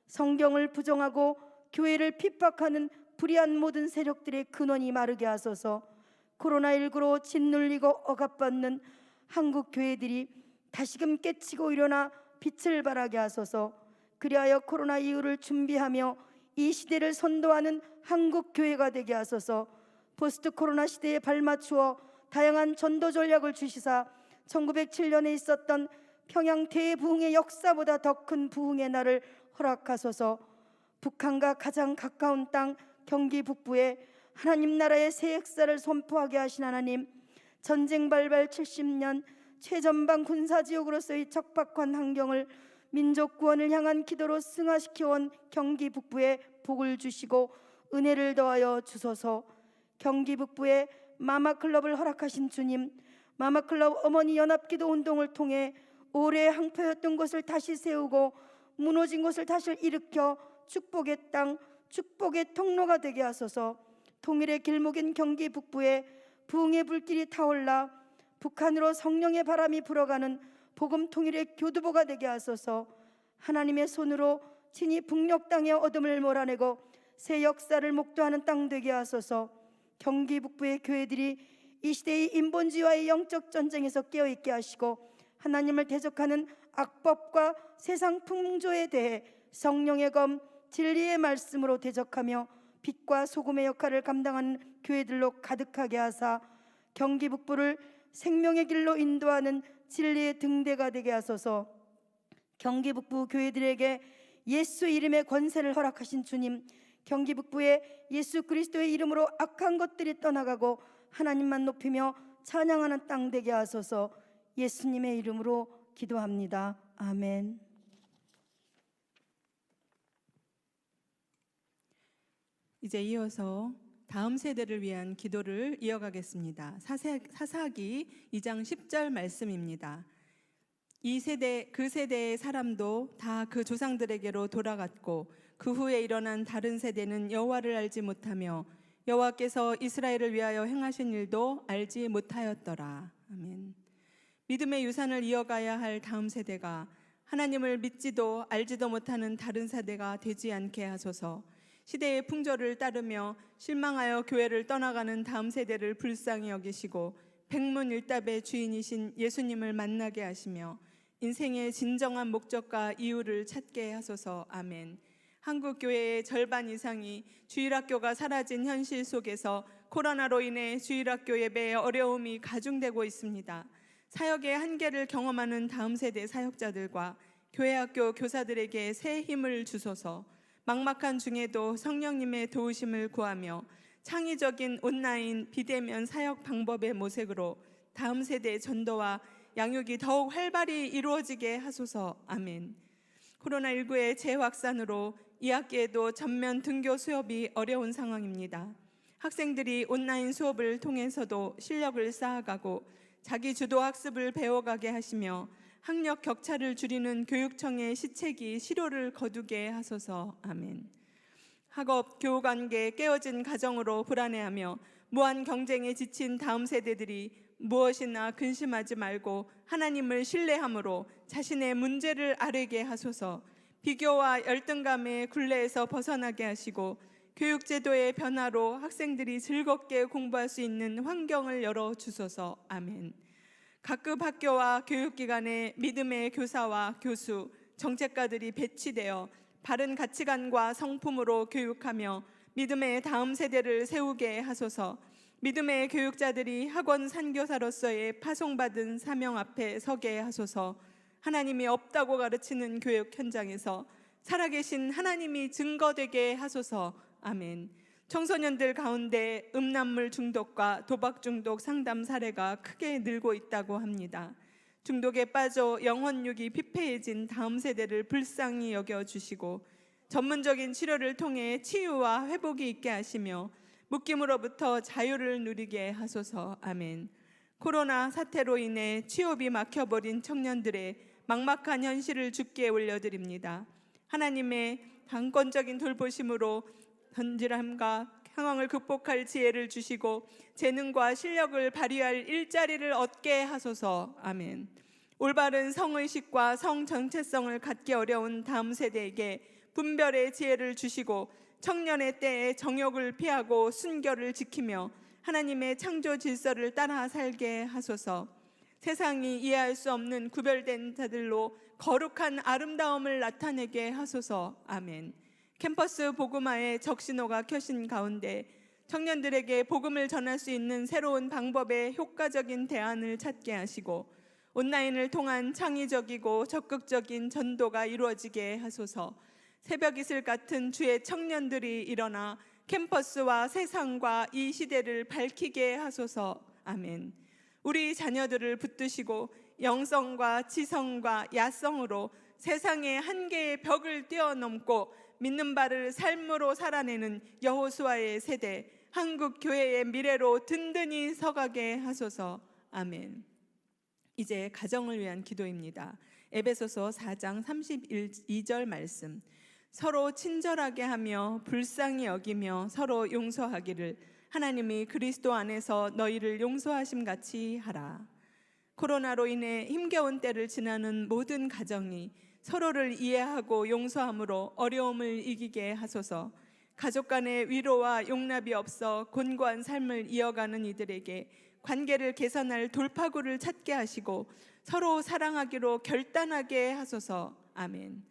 성경을 부정하고 교회를 핍박하는 불의한 모든 세력들의 근원이 마르게 하소서. 코로나19로 짓눌리고 억압받는 한국 교회들이 다시금 깨치고 일어나 빛을 발하게 하소서. 그리하여 코로나 이후를 준비하며 이 시대를 선도하는 한국 교회가 되게 하소서. 포스트 코로나 시대에 발맞추어 다양한 전도 전략을 주시사 1907년에 있었던 평양 대부흥의 역사보다 더 큰 부흥의 날을 허락하소서. 북한과 가장 가까운 땅 경기 북부에 하나님 나라의 새 역사를 선포하게 하신 하나님, 전쟁 발발 70년 최전방 군사지역으로서의 척박한 환경을 민족 구원을 향한 기도로 승화시켜온 경기 북부에 복을 주시고 은혜를 더하여 주소서. 경기 북부에 마마클럽을 허락하신 주님, 마마클럽 어머니 연합기도 운동을 통해 오래 항표였던 것을 다시 세우고 무너진 것을 다시 일으켜 축복의 땅, 축복의 통로가 되게 하소서. 통일의 길목인 경기 북부에 부흥의 불길이 타올라 북한으로 성령의 바람이 불어가는 복음 통일의 교두보가 되게 하소서. 하나님의 손으로 친히 북녘 땅의 어둠을 몰아내고 새 역사를 목도하는 땅 되게 하소서. 경기 북부의 교회들이 이 시대의 인본주의와의 영적 전쟁에서 깨어있게 하시고 하나님을 대적하는 악법과 세상 풍조에 대해 성령의 검, 진리의 말씀으로 대적하며 빛과 소금의 역할을 감당하는 교회들로 가득하게 하사 경기 북부를 생명의 길로 인도하는 진리의 등대가 되게 하소서. 경기 북부 교회들에게 예수 이름의 권세를 허락하신 주님, 경기 북부에 예수 그리스도의 이름으로 악한 것들이 떠나가고 하나님만 높이며 찬양하는 땅 되게 하소서. 예수님의 이름으로 기도합니다. 아멘. 이제 이어서 다음 세대를 위한 기도를 이어가겠습니다. 사사기 2장 10절 말씀입니다. 이 세대 그 세대의 사람도 다 그 조상들에게로 돌아갔고 그 후에 일어난 다른 세대는 여호와를 알지 못하며 여호와께서 이스라엘을 위하여 행하신 일도 알지 못하였더라. 아멘. 믿음의 유산을 이어가야 할 다음 세대가 하나님을 믿지도 알지도 못하는 다른 세대가 되지 않게 하소서. 시대의 풍조를 따르며 실망하여 교회를 떠나가는 다음 세대를 불쌍히 여기시고 백문일답의 주인이신 예수님을 만나게 하시며 인생의 진정한 목적과 이유를 찾게 하소서. 아멘. 한국 교회의 절반 이상이 주일학교가 사라진 현실 속에서 코로나로 인해 주일학교 예배의 어려움이 가중되고 있습니다. 사역의 한계를 경험하는 다음 세대 사역자들과 교회학교 교사들에게 새 힘을 주소서. 막막한 중에도 성령님의 도우심을 구하며 창의적인 온라인 비대면 사역 방법의 모색으로 다음 세대의 전도와 양육이 더욱 활발히 이루어지게 하소서. 아멘. 코로나19의 재확산으로 2학기에도 전면 등교 수업이 어려운 상황입니다. 학생들이 온라인 수업을 통해서도 실력을 쌓아가고 자기 주도 학습을 배워가게 하시며 학력 격차를 줄이는 교육청의 시책이 실효를 거두게 하소서. 아멘. 학업, 교우관계 깨어진 가정으로 불안해하며 무한 경쟁에 지친 다음 세대들이 무엇이나 근심하지 말고 하나님을 신뢰함으로 자신의 문제를 아뢰게 하소서. 비교와 열등감의 굴레에서 벗어나게 하시고 교육제도의 변화로 학생들이 즐겁게 공부할 수 있는 환경을 열어주소서. 아멘. 각급 학교와 교육기관에 믿음의 교사와 교수, 정책가들이 배치되어 바른 가치관과 성품으로 교육하며 믿음의 다음 세대를 세우게 하소서. 믿음의 교육자들이 학원 선교사로서의 파송받은 사명 앞에 서게 하소서. 하나님이 없다고 가르치는 교육 현장에서 살아계신 하나님이 증거되게 하소서. 아멘. 청소년들 가운데 음란물 중독과 도박 중독 상담 사례가 크게 늘고 있다고 합니다. 중독에 빠져 영혼육이 피폐해진 다음 세대를 불쌍히 여겨주시고 전문적인 치료를 통해 치유와 회복이 있게 하시며 묶임으로부터 자유를 누리게 하소서. 아멘. 코로나 사태로 인해 취업이 막혀버린 청년들의 막막한 현실을 주께 올려드립니다. 하나님의 강권적인 돌보심으로 현질함과 상황을 극복할 지혜를 주시고 재능과 실력을 발휘할 일자리를 얻게 하소서. 아멘. 올바른 성의식과 성 정체성을 갖기 어려운 다음 세대에게 분별의 지혜를 주시고 청년의 때에 정욕을 피하고 순결을 지키며 하나님의 창조 질서를 따라 살게 하소서. 세상이 이해할 수 없는 구별된 자들로 거룩한 아름다움을 나타내게 하소서. 아멘. 캠퍼스 복음화의 적신호가 켜신 가운데 청년들에게 복음을 전할 수 있는 새로운 방법의 효과적인 대안을 찾게 하시고 온라인을 통한 창의적이고 적극적인 전도가 이루어지게 하소서. 새벽 이슬 같은 주의 청년들이 일어나 캠퍼스와 세상과 이 시대를 밝히게 하소서. 아멘. 우리 자녀들을 붙드시고 영성과 지성과 야성으로 세상의 한계의 벽을 뛰어넘고 믿는 바를 삶으로 살아내는 여호수아의 세대, 한국 교회의 미래로 든든히 서가게 하소서. 아멘. 이제 가정을 위한 기도입니다. 에베소서 4장 32절 말씀. 서로 친절하게 하며 불쌍히 여기며 서로 용서하기를 하나님이 그리스도 안에서 너희를 용서하심 같이 하라. 코로나로 인해 힘겨운 때를 지나는 모든 가정이 서로를 이해하고 용서함으로 어려움을 이기게 하소서. 가족 간의 위로와 용납이 없어 곤고한 삶을 이어가는 이들에게 관계를 개선할 돌파구를 찾게 하시고 서로 사랑하기로 결단하게 하소서. 아멘.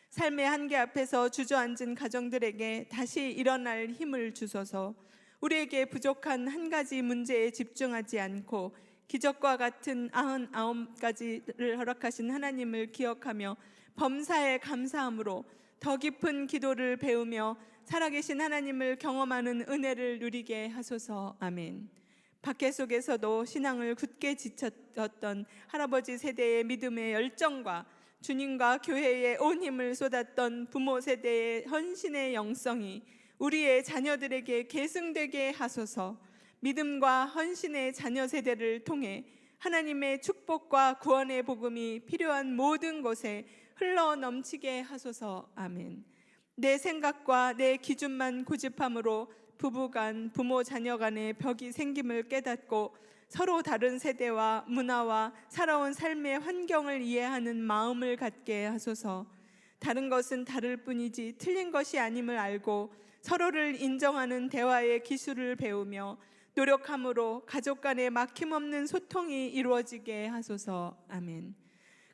삶의 한계 앞에서 주저앉은 가정들에게 다시 일어날 힘을 주소서. 우리에게 부족한 한 가지 문제에 집중하지 않고 기적과 같은 99가지를 허락하신 하나님을 기억하며 범사에 감사함으로 더 깊은 기도를 배우며 살아계신 하나님을 경험하는 은혜를 누리게 하소서. 아멘. 박해 속에서도 신앙을 굳게 지켰던 할아버지 세대의 믿음의 열정과 주님과 교회에 온 힘을 쏟았던 부모 세대의 헌신의 영성이 우리의 자녀들에게 계승되게 하소서. 믿음과 헌신의 자녀 세대를 통해 하나님의 축복과 구원의 복음이 필요한 모든 곳에 흘러 넘치게 하소서. 아멘. 내 생각과 내 기준만 고집함으로 부부간, 부모 자녀 간의 벽이 생김을 깨닫고 서로 다른 세대와 문화와 살아온 삶의 환경을 이해하는 마음을 갖게 하소서. 다른 것은 다를 뿐이지 틀린 것이 아님을 알고 서로를 인정하는 대화의 기술을 배우며 노력함으로 가족 간의 막힘없는 소통이 이루어지게 하소서. 아멘.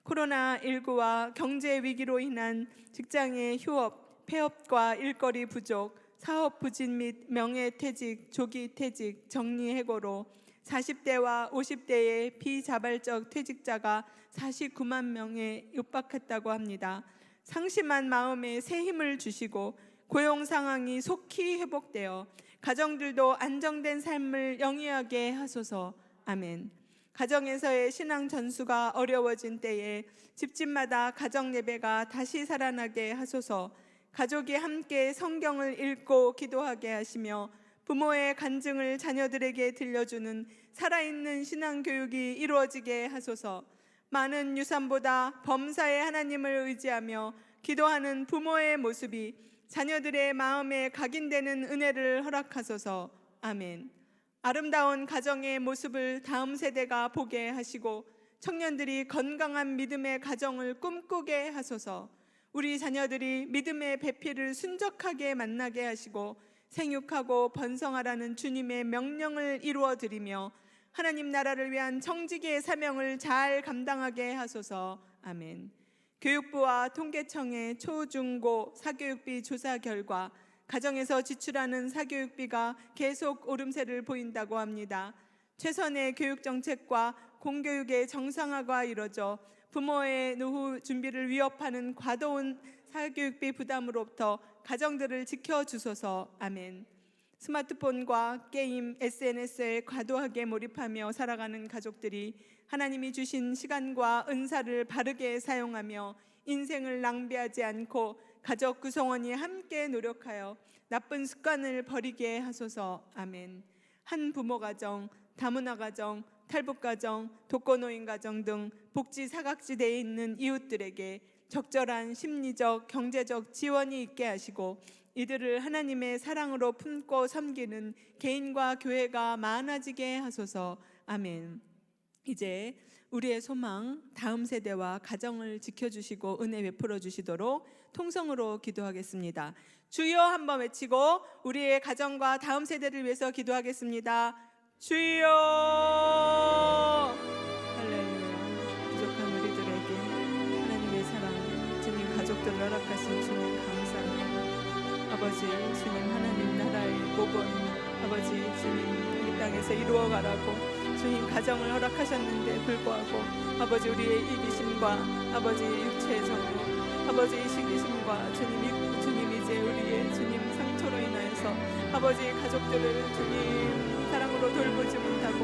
코로나19와 경제 위기로 인한 직장의 휴업, 폐업과 일거리 부족, 사업 부진 및 명예퇴직, 조기퇴직, 정리해고로 40대와 50대의 비자발적 퇴직자가 49만 명에 육박했다고 합니다. 상심한 마음에 새 힘을 주시고 고용 상황이 속히 회복되어 가정들도 안정된 삶을 영위하게 하소서. 아멘. 가정에서의 신앙 전수가 어려워진 때에 집집마다 가정 예배가 다시 살아나게 하소서. 가족이 함께 성경을 읽고 기도하게 하시며 부모의 간증을 자녀들에게 들려주는 살아있는 신앙 교육이 이루어지게 하소서. 많은 유산보다 범사의 하나님을 의지하며 기도하는 부모의 모습이 자녀들의 마음에 각인되는 은혜를 허락하소서. 아멘. 아름다운 가정의 모습을 다음 세대가 보게 하시고 청년들이 건강한 믿음의 가정을 꿈꾸게 하소서. 우리 자녀들이 믿음의 배필을 순적하게 만나게 하시고 생육하고 번성하라는 주님의 명령을 이루어드리며 하나님 나라를 위한 청지기의 사명을 잘 감당하게 하소서. 아멘. 교육부와 통계청의 초중고 사교육비 조사 결과 가정에서 지출하는 사교육비가 계속 오름세를 보인다고 합니다. 최선의 교육정책과 공교육의 정상화가 이뤄져 부모의 노후 준비를 위협하는 과도한 사교육비 부담으로부터 가정들을 지켜주소서. 아멘. 스마트폰과 게임, SNS에 과도하게 몰입하며 살아가는 가족들이 하나님이 주신 시간과 은사를 바르게 사용하며 인생을 낭비하지 않고 가족 구성원이 함께 노력하여 나쁜 습관을 버리게 하소서. 아멘. 한 부모 가정, 다문화 가정, 탈북 가정, 독거노인 가정 등 복지 사각지대에 있는 이웃들에게 적절한 심리적, 경제적 지원이 있게 하시고 이들을 하나님의 사랑으로 품고 섬기는 개인과 교회가 많아지게 하소서. 아멘. 이제 우리의 소망, 다음 세대와 가정을 지켜주시고 은혜 베풀어 주시도록 통성으로 기도하겠습니다. 주여 한번 외치고 우리의 가정과 다음 세대를 위해서 기도하겠습니다. 주여. 할렐루야. 부족한 우리들에게 하나님의 사랑, 주님 가족들을 허락하신 주님 감사합니다. 아버지, 주님 하나님 나라의 복원, 아버지 주님 이 땅에서 이루어가라고 주님 가정을 허락하셨는데 불구하고 아버지 우리의 이기심과 아버지 육체의 정욕, 아버지 시기심과 주님 이제 우리의 주님 상처로 인하여서 아버지 가족들을 주님 사랑으로 돌보지 못하고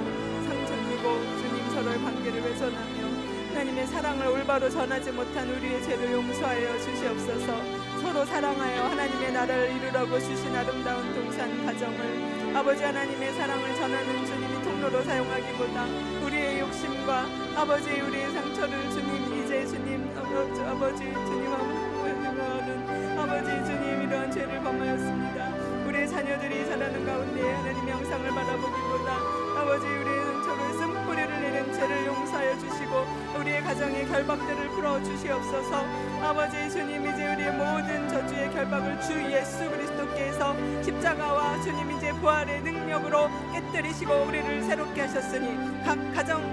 상처 주고 주님 서로의 관계를 훼손하며 하나님의 사랑을 올바로 전하지 못한 우리의 죄를 용서하여 주시옵소서. 서로 사랑하여 하나님의 나라를 이루라고 주신 아름다운 동산 가정을 아버지 하나님의 사랑을 전하는 주님이 통로 도구로도 사용하기보다 우리의 욕심과 아버지 우리의 상처를 주님 이제 주님 아버지 주님하고는 아버지 주님 이러한 죄를 범하였습니다. 우리의 자녀들이 자라는 가운데 하나님의 영상을 바라보기보다 아버지 우리의 상처를 쓴뿌리를 내는 죄를 용서하여 주시고 우리의 가정의 결박들을 풀어 주시옵소서. 아버지 주님 이제 우리의 모든 저주의 결박을 주 예수 그리스도께서 십자가와 주님 이제 부활의 능력으로 깨뜨리시고 우리를 새롭게 하셨으니 각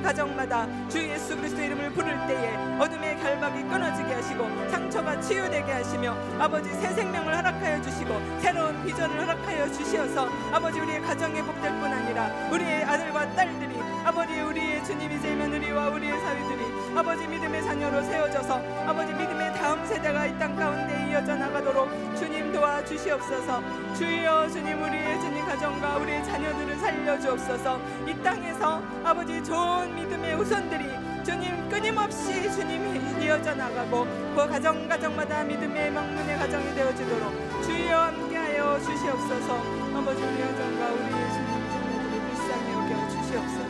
가정마다 주 예수 그리스도 이름을 부를 때에 어둠의 결박이 끊어지게 하시고 상처가 치유되게 하시며 아버지 새 생명을 허락하여 주시고 새로운 비전을 허락하여 주시어서 아버지 우리의 가정의 복될 뿐 아니라 우리의 아들과 딸들이 아버지 우리의 주님 이제 며느리와 우리의 사위들이 아버지 믿음의 자녀로 세워져서 아버지 믿음의 다음 세대가 이 땅 가운데 이어져 나가도록 주님 도와주시옵소서. 주여 주님 우리의 주님 가정과 우리의 자녀들을 살려주옵소서. 이 땅에서 아버지 좋은 믿음의 후손들이 주님 끊임없이 주님이 이어져 나가고 그 가정마다 믿음의 막문의 가정이 되어지도록 주여 함께하여 주시옵소서. 아버지 우리 가정과 우리의 주님 자녀들을 불쌍히 여겨 주시옵소서.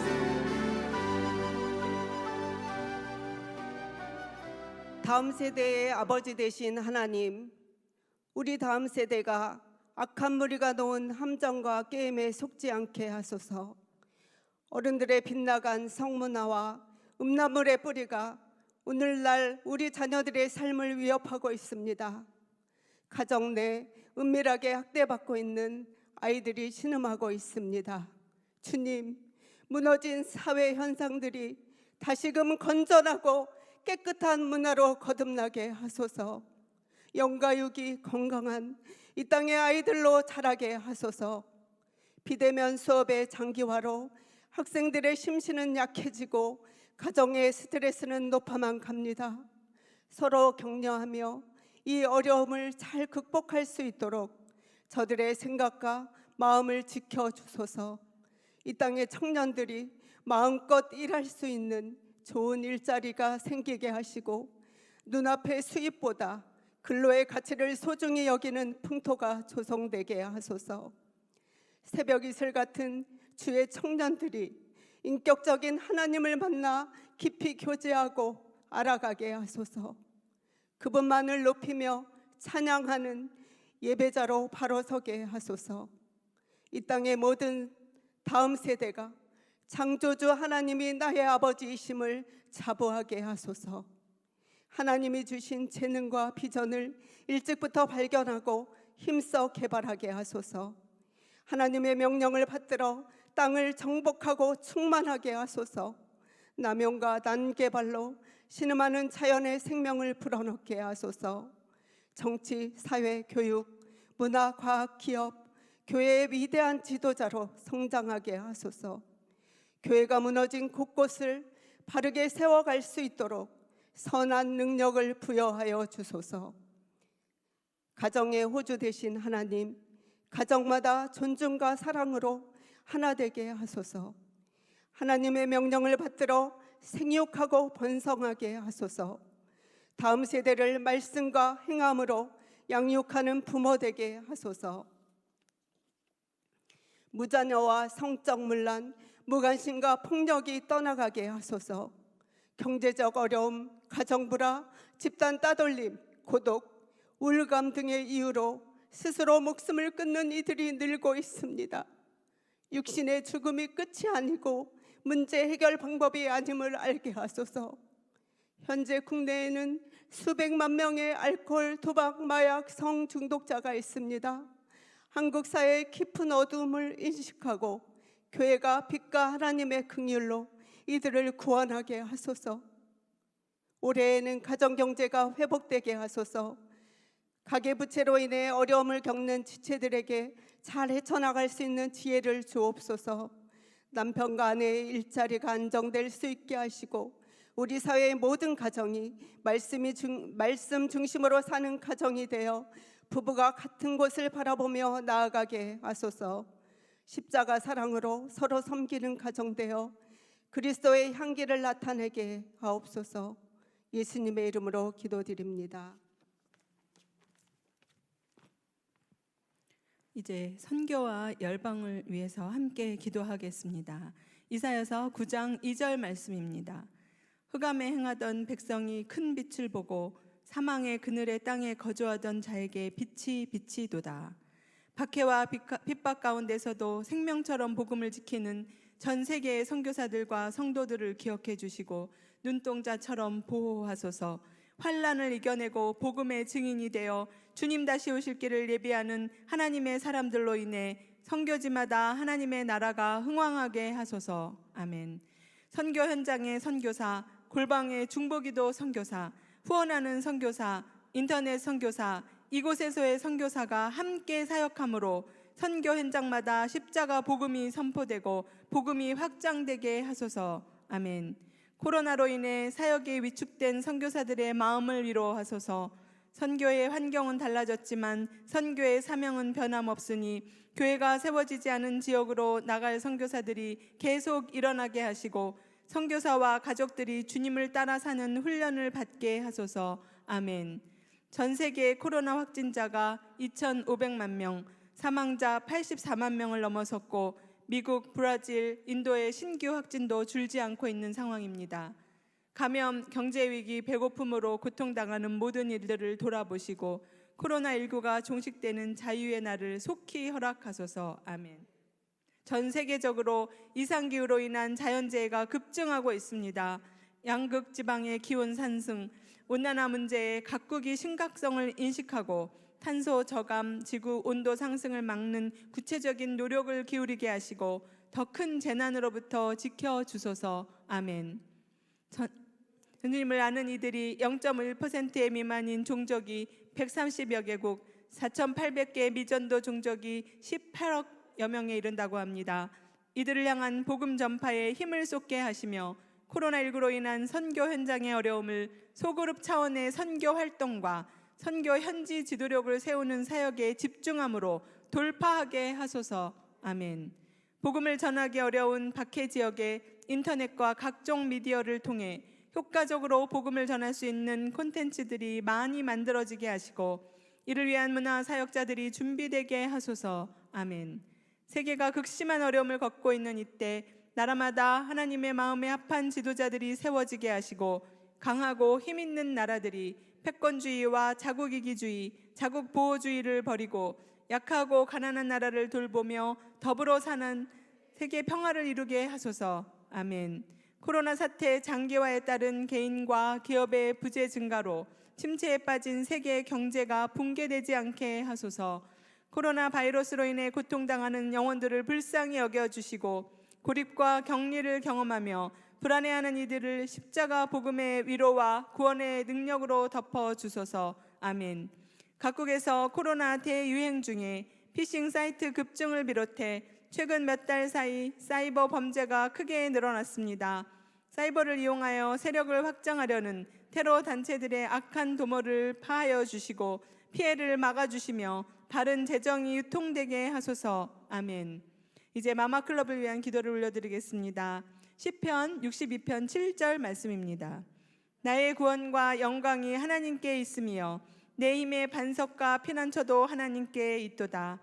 다음 세대의 아버지 되신 하나님, 우리 다음 세대가 악한 무리가 놓은 함정과 게임에 속지 않게 하소서. 어른들의 빗나간 성문화와 음란물의 뿌리가 오늘날 우리 자녀들의 삶을 위협하고 있습니다. 가정 내 은밀하게 학대받고 있는 아이들이 신음하고 있습니다. 주님, 무너진 사회 현상들이 다시금 건전하고 깨끗한 문화로 거듭나게 하소서. 영과 육이 건강한 이 땅의 아이들로 자라게 하소서. 비대면 수업의 장기화로 학생들의 심신은 약해지고 가정의 스트레스는 높아만 갑니다. 서로 격려하며 이 어려움을 잘 극복할 수 있도록 저들의 생각과 마음을 지켜주소서. 이 땅의 청년들이 마음껏 일할 수 있는 좋은 일자리가 생기게 하시고 눈앞의 수입보다 근로의 가치를 소중히 여기는 풍토가 조성되게 하소서. 새벽 이슬 같은 주의 청년들이 인격적인 하나님을 만나 깊이 교제하고 알아가게 하소서. 그분만을 높이며 찬양하는 예배자로 바로 서게 하소서. 이 땅의 모든 다음 세대가 창조주 하나님이 나의 아버지이심을 자부하게 하소서. 하나님이 주신 재능과 비전을 일찍부터 발견하고 힘써 개발하게 하소서. 하나님의 명령을 받들어 땅을 정복하고 충만하게 하소서. 남용과 난개발로 신음하는 자연의 생명을 불어넣게 하소서. 정치, 사회, 교육, 문화, 과학, 기업, 교회의 위대한 지도자로 성장하게 하소서. 교회가 무너진 곳곳을 바르게 세워갈 수 있도록 선한 능력을 부여하여 주소서. 가정의 호주 되신 하나님, 가정마다 존중과 사랑으로 하나 되게 하소서. 하나님의 명령을 받들어 생육하고 번성하게 하소서. 다음 세대를 말씀과 행함으로 양육하는 부모 되게 하소서. 무자녀와 성적 문란, 무관심과 폭력이 떠나가게 하소서. 경제적 어려움, 가정불화, 집단 따돌림, 고독, 우울감 등의 이유로 스스로 목숨을 끊는 이들이 늘고 있습니다. 육신의 죽음이 끝이 아니고 문제 해결 방법이 아님을 알게 하소서. 현재 국내에는 수백만 명의 알코올, 도박, 마약, 성 중독자가 있습니다. 한국 사회의 깊은 어두움을 인식하고 교회가 빛과 하나님의 긍휼로 이들을 구원하게 하소서. 올해에는 가정경제가 회복되게 하소서. 가계부채로 인해 어려움을 겪는 지체들에게 잘 헤쳐나갈 수 있는 지혜를 주옵소서. 남편과 아내의 일자리가 안정될 수 있게 하시고 우리 사회의 모든 가정이 말씀 중심으로 사는 가정이 되어 부부가 같은 곳을 바라보며 나아가게 하소서. 십자가 사랑으로 서로 섬기는 가정 되어 그리스도의 향기를 나타내게 하옵소서. 예수님의 이름으로 기도드립니다. 이제 선교와 열방을 위해서 함께 기도하겠습니다. 이사야서 9장 2절 말씀입니다. 흑암에 행하던 백성이 큰 빛을 보고 사망의 그늘의 땅에 거주하던 자에게 빛이 비치도다. 박해와 핍박 가운데서도 생명처럼 복음을 지키는 전 세계의 선교사들과 성도들을 기억해 주시고 눈동자처럼 보호하소서. 환난을 이겨내고 복음의 증인이 되어 주님 다시 오실 길을 예비하는 하나님의 사람들로 인해 선교지마다 하나님의 나라가 흥왕하게 하소서. 아멘. 선교 현장의 선교사, 골방의 중보기도 선교사, 후원하는 선교사, 인터넷 선교사, 이곳에서의 선교사가 함께 사역함으로 선교 현장마다 십자가 복음이 선포되고 복음이 확장되게 하소서. 아멘. 코로나로 인해 사역이 위축된 선교사들의 마음을 위로하소서. 선교의 환경은 달라졌지만 선교의 사명은 변함없으니 교회가 세워지지 않은 지역으로 나갈 선교사들이 계속 일어나게 하시고 선교사와 가족들이 주님을 따라 사는 훈련을 받게 하소서. 아멘. 전 세계 코로나 확진자가 2,500만 명, 사망자 84만 명을 넘어섰고 미국, 브라질, 인도의 신규 확진도 줄지 않고 있는 상황입니다. 감염, 경제위기, 배고픔으로 고통당하는 모든 일들을 돌아보시고 코로나19가 종식되는 자유의 날을 속히 허락하소서. 아멘. 전 세계적으로 이상기후로 인한 자연재해가 급증하고 있습니다. 양극 지방의 기온 상승, 온난화 문제에 각국이 심각성을 인식하고 탄소 저감, 지구 온도 상승을 막는 구체적인 노력을 기울이게 하시고 더 큰 재난으로부터 지켜주소서. 아멘. 주님을 아는 이들이 0.1%의 미만인 종족이 130여 개국, 4,800개 미전도 종족이 18억여 명에 이른다고 합니다. 이들을 향한 복음 전파에 힘을 쏟게 하시며 코로나19로 인한 선교 현장의 어려움을 소그룹 차원의 선교 활동과 선교 현지 지도력을 세우는 사역에 집중함으로 돌파하게 하소서. 아멘. 복음을 전하기 어려운 박해 지역에 인터넷과 각종 미디어를 통해 효과적으로 복음을 전할 수 있는 콘텐츠들이 많이 만들어지게 하시고 이를 위한 문화 사역자들이 준비되게 하소서. 아멘. 세계가 극심한 어려움을 겪고 있는 이때 나라마다 하나님의 마음에 합한 지도자들이 세워지게 하시고 강하고 힘 있는 나라들이 패권주의와 자국이기주의, 자국보호주의를 버리고 약하고 가난한 나라를 돌보며 더불어 사는 세계 평화를 이루게 하소서. 아멘. 코로나 사태 장기화에 따른 개인과 기업의 부재 증가로 침체에 빠진 세계 경제가 붕괴되지 않게 하소서. 코로나 바이러스로 인해 고통당하는 영혼들을 불쌍히 여겨주시고 고립과 격리를 경험하며 불안해하는 이들을 십자가 복음의 위로와 구원의 능력으로 덮어주소서. 아멘. 각국에서 코로나 대유행 중에 피싱 사이트 급증을 비롯해 최근 몇 달 사이 사이버 범죄가 크게 늘어났습니다. 사이버를 이용하여 세력을 확장하려는 테러 단체들의 악한 도모를 파하여 주시고 피해를 막아주시며 바른 재정이 유통되게 하소서. 아멘. 이제 마마클럽을 위한 기도를 올려드리겠습니다. 시편 62편 7절 말씀입니다. 나의 구원과 영광이 하나님께 있으며 내 힘의 반석과 피난처도 하나님께 있도다.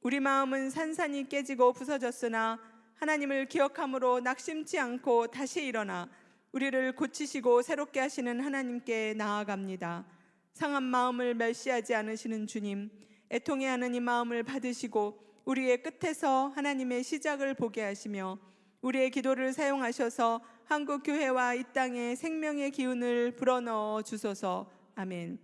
우리 마음은 산산이 깨지고 부서졌으나 하나님을 기억함으로 낙심치 않고 다시 일어나 우리를 고치시고 새롭게 하시는 하나님께 나아갑니다. 상한 마음을 멸시하지 않으시는 주님, 애통해하는 이 마음을 받으시고 우리의 끝에서 하나님의 시작을 보게 하시며 우리의 기도를 사용하셔서 한국 교회와 이 땅에 생명의 기운을 불어넣어 주소서. 아멘.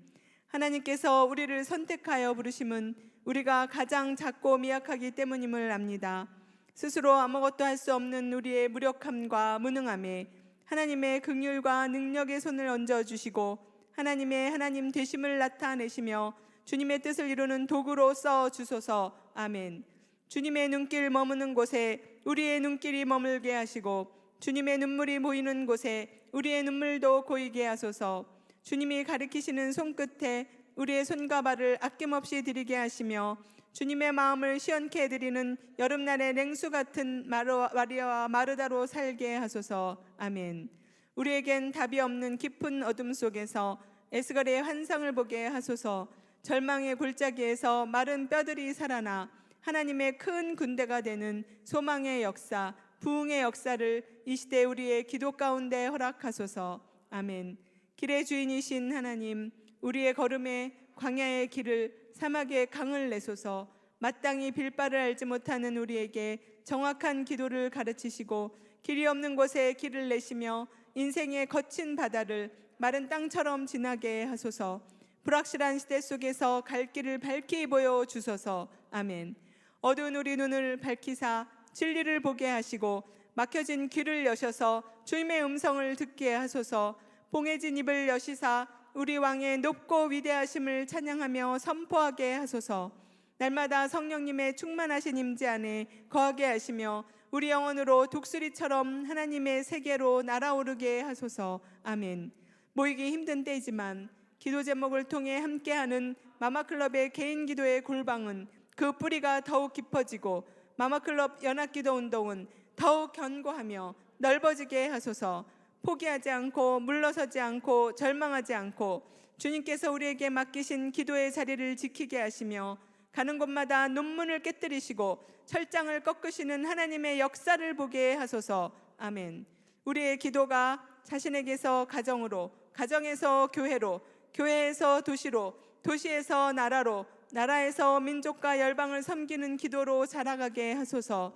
하나님께서 우리를 선택하여 부르심은 우리가 가장 작고 미약하기 때문임을 압니다. 스스로 아무것도 할 수 없는 우리의 무력함과 무능함에 하나님의 긍휼과 능력의 손을 얹어주시고 하나님의 하나님 되심을 나타내시며 주님의 뜻을 이루는 도구로 써주소서. 아멘. 주님의 눈길 머무는 곳에 우리의 눈길이 머물게 하시고 주님의 눈물이 보이는 곳에 우리의 눈물도 고이게 하소서. 주님이 가리키시는 손끝에 우리의 손과 발을 아낌없이 드리게 하시며 주님의 마음을 시원케 해드리는 여름날의 냉수 같은 마리아와 마르다로 살게 하소서. 아멘. 우리에겐 답이 없는 깊은 어둠 속에서 에스겔의 환상을 보게 하소서. 절망의 골짜기에서 마른 뼈들이 살아나 하나님의 큰 군대가 되는 소망의 역사, 부흥의 역사를 이 시대 우리의 기도 가운데 허락하소서. 아멘. 길의 주인이신 하나님, 우리의 걸음에 광야의 길을, 사막의 강을 내소서. 마땅히 빌바를 알지 못하는 우리에게 정확한 기도를 가르치시고 길이 없는 곳에 길을 내시며 인생의 거친 바다를 마른 땅처럼 지나게 하소서. 불확실한 시대 속에서 갈 길을 밝히 보여주소서. 아멘. 어두운 우리 눈을 밝히사 진리를 보게 하시고 막혀진 귀를 여셔서 주님의 음성을 듣게 하소서. 봉해진 입을 여시사 우리 왕의 높고 위대하심을 찬양하며 선포하게 하소서. 날마다 성령님의 충만하신 임재 안에 거하게 하시며 우리 영혼으로 독수리처럼 하나님의 세계로 날아오르게 하소서. 아멘. 모이기 힘든 때이지만 기도 제목을 통해 함께하는 마마클럽의 개인 기도의 골방은 그 뿌리가 더욱 깊어지고 마마클럽 연합기도 운동은 더욱 견고하며 넓어지게 하소서. 포기하지 않고 물러서지 않고 절망하지 않고 주님께서 우리에게 맡기신 기도의 자리를 지키게 하시며 가는 곳마다 논문을 깨뜨리시고 철장을 꺾으시는 하나님의 역사를 보게 하소서. 아멘. 우리의 기도가 자신에게서 가정으로, 가정에서 교회로, 교회에서 도시로, 도시에서 나라로, 나라에서 민족과 열방을 섬기는 기도로 자라가게 하소서.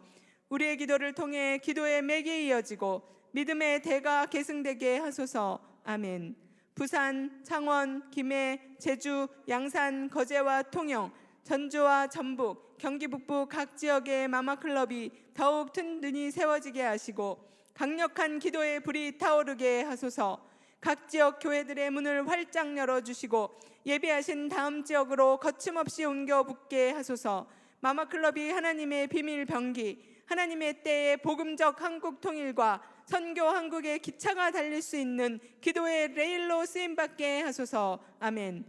우리의 기도를 통해 기도의 맥이 이어지고 믿음의 대가 계승되게 하소서. 아멘. 부산, 창원, 김해, 제주, 양산, 거제와 통영, 전주와 전북, 경기 북부 각 지역의 마마클럽이 더욱 든든히 세워지게 하시고 강력한 기도의 불이 타오르게 하소서. 각 지역 교회들의 문을 활짝 열어주시고 예비하신 다음 지역으로 거침없이 옮겨 붙게 하소서. 마마클럽이 하나님의 비밀 병기, 하나님의 때의 복음적 한국 통일과 선교 한국의 기차가 달릴 수 있는 기도의 레일로 쓰임받게 하소서. 아멘.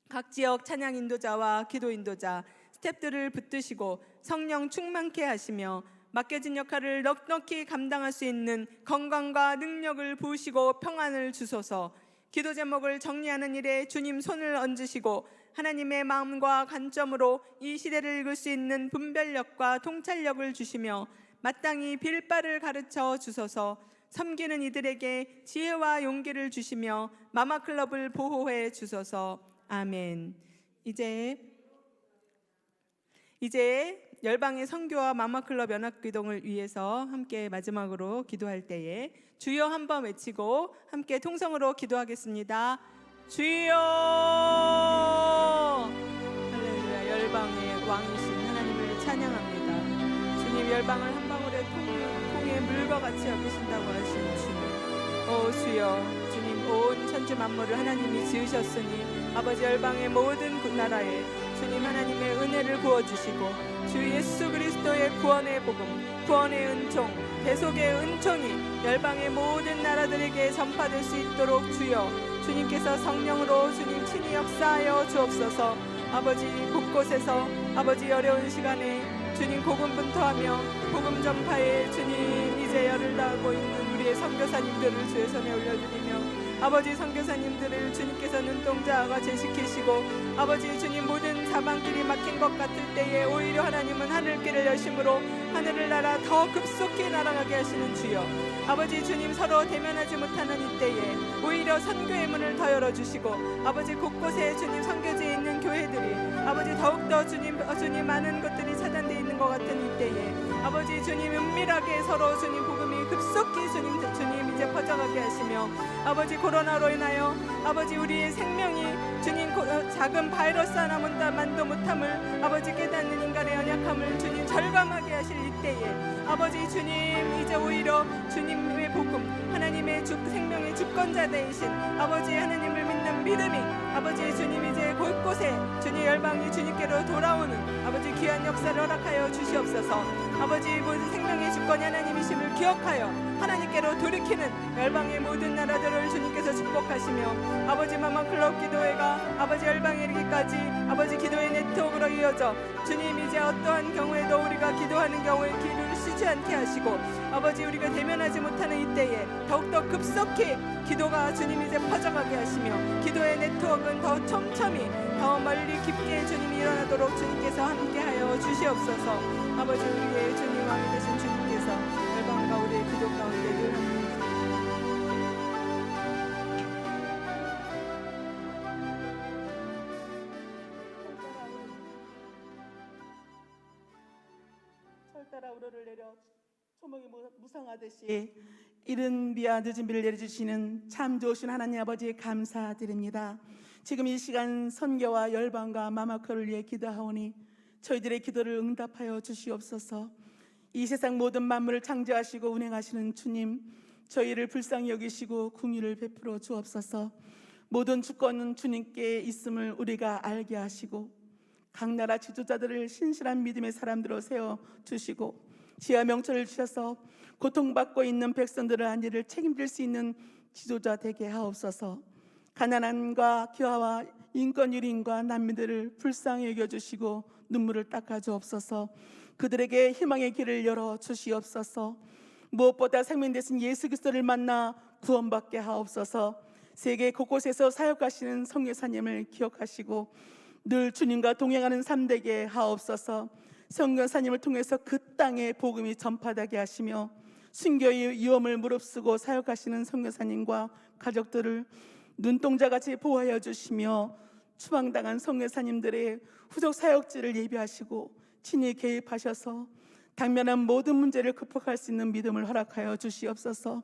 각 지역 찬양 인도자와 기도 인도자, 스태프들을 붙드시고 성령 충만케 하시며 맡겨진 역할을 넉넉히 감당할 수 있는 건강과 능력을 부으시고 평안을 주소서. 기도 제목을 정리하는 일에 주님 손을 얹으시고 하나님의 마음과 관점으로 이 시대를 읽을 수 있는 분별력과 통찰력을 주시며 마땅히 빌바를 가르쳐 주소서. 섬기는 이들에게 지혜와 용기를 주시며 마마클럽을 보호해 주소서. 아멘. 이제 열방의 선교와 마마클럽 연합기동을 위해서 함께 마지막으로 기도할 때에 주여 한번 외치고 함께 통성으로 기도하겠습니다. 주여. 할렐루야. 열방의 왕이신 하나님을 찬양합니다. 주님, 열방을 한 방울의 통의 물과 같이 여기신다고 하신 주님, 오 주여, 주님 온 천지 만물을 하나님이 지으셨으니 아버지 열방의 모든 그 나라에 주님 하나님의 은혜를 부어주시고 주 예수 그리스도의 구원의 복음, 구원의 은총, 대속의 은총이 열방의 모든 나라들에게 전파될 수 있도록 주여 주님께서 성령으로 주님 친히 역사하여 주옵소서. 아버지 곳곳에서 아버지 어려운 시간에 주님 고군분투하며 복음 전파에 주님 이제 열을 다하고 있는 우리의 선교사님들을 주의 손에 올려드리며 아버지 선교사님들을 주님께서 눈동자가 제시키시고 아버지 주님 모든 사방길이 막힌 것 같을 때에 오히려 하나님은 하늘길을 여심으로 하늘을 날아 더 급속히 날아가게 하시는 주여, 아버지 주님 서로 대면하지 못하는 이때에 오히려 선교의 문을 더 열어주시고 아버지 곳곳에 주님 선교지에 있는 교회들이 아버지 더욱더 주님 많은 것들이 차단되어 있는 것 같은 이때에 아버지 주님 은밀하게 서로 주님 복음이 급속히 주님 이제 퍼져가게 하시며 아버지 코로나로 인하여 아버지 우리의 생명이 주님 작은 바이러스 하나만도 못함을 아버지 깨닫는 인간의 연약함을 주님 절감하게 하실 이때에 아버지 주님 이제 오히려 주님의 복음 하나님의 생명의 주권자 되신 아버지 하나님을 믿는 믿음이 아버지 주님 이제 곳곳에 주님 열방이 주님께로 돌아오는 아버지 귀한 역사를 허락하여 주시옵소서. 아버지 모든 생명의 주권이 하나님이심을 기억하여 하나님께로 돌이키는 열방의 모든 나라들을 주님께서 축복하시며 아버지 마마클럽 기도회가 아버지 열방에 이르기까지 아버지 기도의 네트워크로 이어져 주님 이제 어떠한 경우에도 우리가 기도하는 경우에 길을 쉬지 않게 하시고 아버지 우리가 대면하지 못하는 이때에 더욱더 급속히 기도가 주님 이제 퍼져가게 하시며 기도의 네트워크는 더 촘촘히 더 멀리 깊게 주님이 일어나도록 주님께서 함께하여 주시옵소서. 아버지 우리의 주님 왕이 되신 주님께서 열방 따라 우러를 내려 초목이 무성하듯이 이른 비와 늦은 비를 내려주시는 참 좋으신 하나님 아버지 감사드립니다. 지금 이 시간 선교와 열방과 마마코를 위해 기도하오니 저희들의 기도를 응답하여 주시옵소서. 이 세상 모든 만물을 창조하시고 운행하시는 주님, 저희를 불쌍히 여기시고 긍휼을 베풀어 주옵소서. 모든 주권은 주님께 있음을 우리가 알게 하시고 각 나라 지도자들을 신실한 믿음의 사람들로 세워주시고 지하 명철을 주셔서 고통받고 있는 백성들의 안위를 책임질 수 있는 지도자 되게 하옵소서. 가난함과 기아와 인권 유린과 난민들을 불쌍히 여겨주시고 눈물을 닦아주옵소서. 그들에게 희망의 길을 열어주시옵소서. 무엇보다 생명 되신 예수 그리스도를 만나 구원받게 하옵소서. 세계 곳곳에서 사역하시는 선교사님을 기억하시고 늘 주님과 동행하는 삶 되게 하옵소서. 선교사님을 통해서 그 땅에 복음이 전파되게 하시며 순교의 위험을 무릅쓰고 사역하시는 선교사님과 가족들을 눈동자같이 보호하여 주시며 추방당한 선교사님들의 후속 사역지를 예비하시고 친히 개입하셔서 당면한 모든 문제를 극복할 수 있는 믿음을 허락하여 주시옵소서.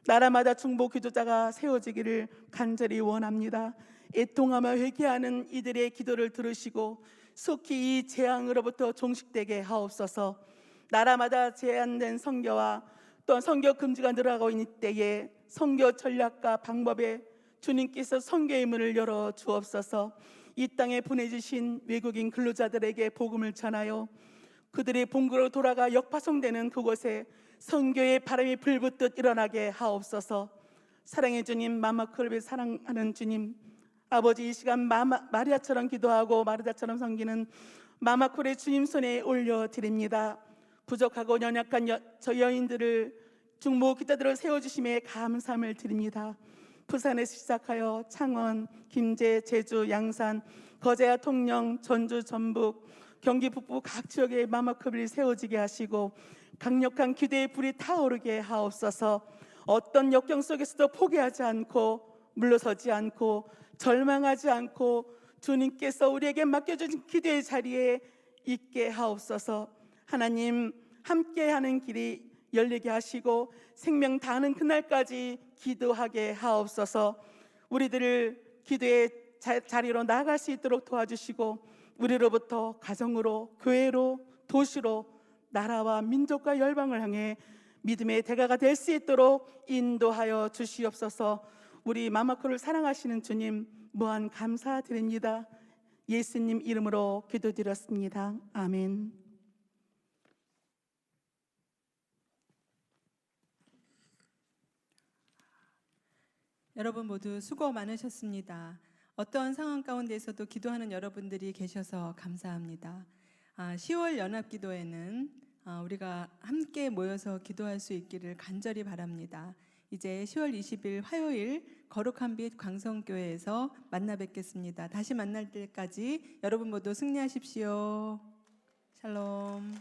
나라마다 중보 기도자가 세워지기를 간절히 원합니다. 애통하며 회개하는 이들의 기도를 들으시고 속히 이 재앙으로부터 종식되게 하옵소서. 나라마다 제한된 선교와 또한 선교 금지가 늘어가고 있는 때에 선교 전략과 방법에 주님께서 선교의 문을 열어 주옵소서. 이 땅에 보내주신 외국인 근로자들에게 복음을 전하여 그들의 본국으로 돌아가 역파송되는 그곳에 선교의 바람이 불붙듯 일어나게 하옵소서. 사랑의 주님, 마마크를 사랑하는 주님, 아버지 이 시간 마리아처럼 기도하고 마르다처럼 섬기는 마마콜의 주님 손에 올려드립니다. 부족하고 연약한 저 여인들을 중보 기도들을 세워주심에 감사함을 드립니다. 부산에서 시작하여 창원, 김제, 제주, 양산, 거제와 통영, 전주, 전북, 경기 북부 각 지역에 마마크를 세워지게 하시고 강력한 기도의 불이 타오르게 하옵소서. 어떤 역경 속에서도 포기하지 않고 물러서지 않고 절망하지 않고 주님께서 우리에게 맡겨주신 기도의 자리에 있게 하옵소서. 하나님, 함께하는 길이 열리게 하시고 생명 다하는 그날까지 기도하게 하옵소서. 우리들을 기도의 자리로 나아갈 수 있도록 도와주시고 우리로부터 가정으로, 교회로, 도시로, 나라와 민족과 열방을 향해 믿음의 대가가 될 수 있도록 인도하여 주시옵소서. 우리 마마코를 사랑하시는 주님 무한 감사드립니다. 예수님 이름으로 기도드렸습니다. 아멘. 여러분 모두 수고 많으셨습니다. 어떠한 상황 가운데서도 기도하는 여러분들이 계셔서 감사합니다. 10월 연합기도에는 우리가 함께 모여서 기도할 수 있기를 간절히 바랍니다. 이제 10월 20일 화요일 거룩한 빛 광성교회에서 만나 뵙겠습니다. 다시 만날 때까지 여러분 모두 승리하십시오. 샬롬.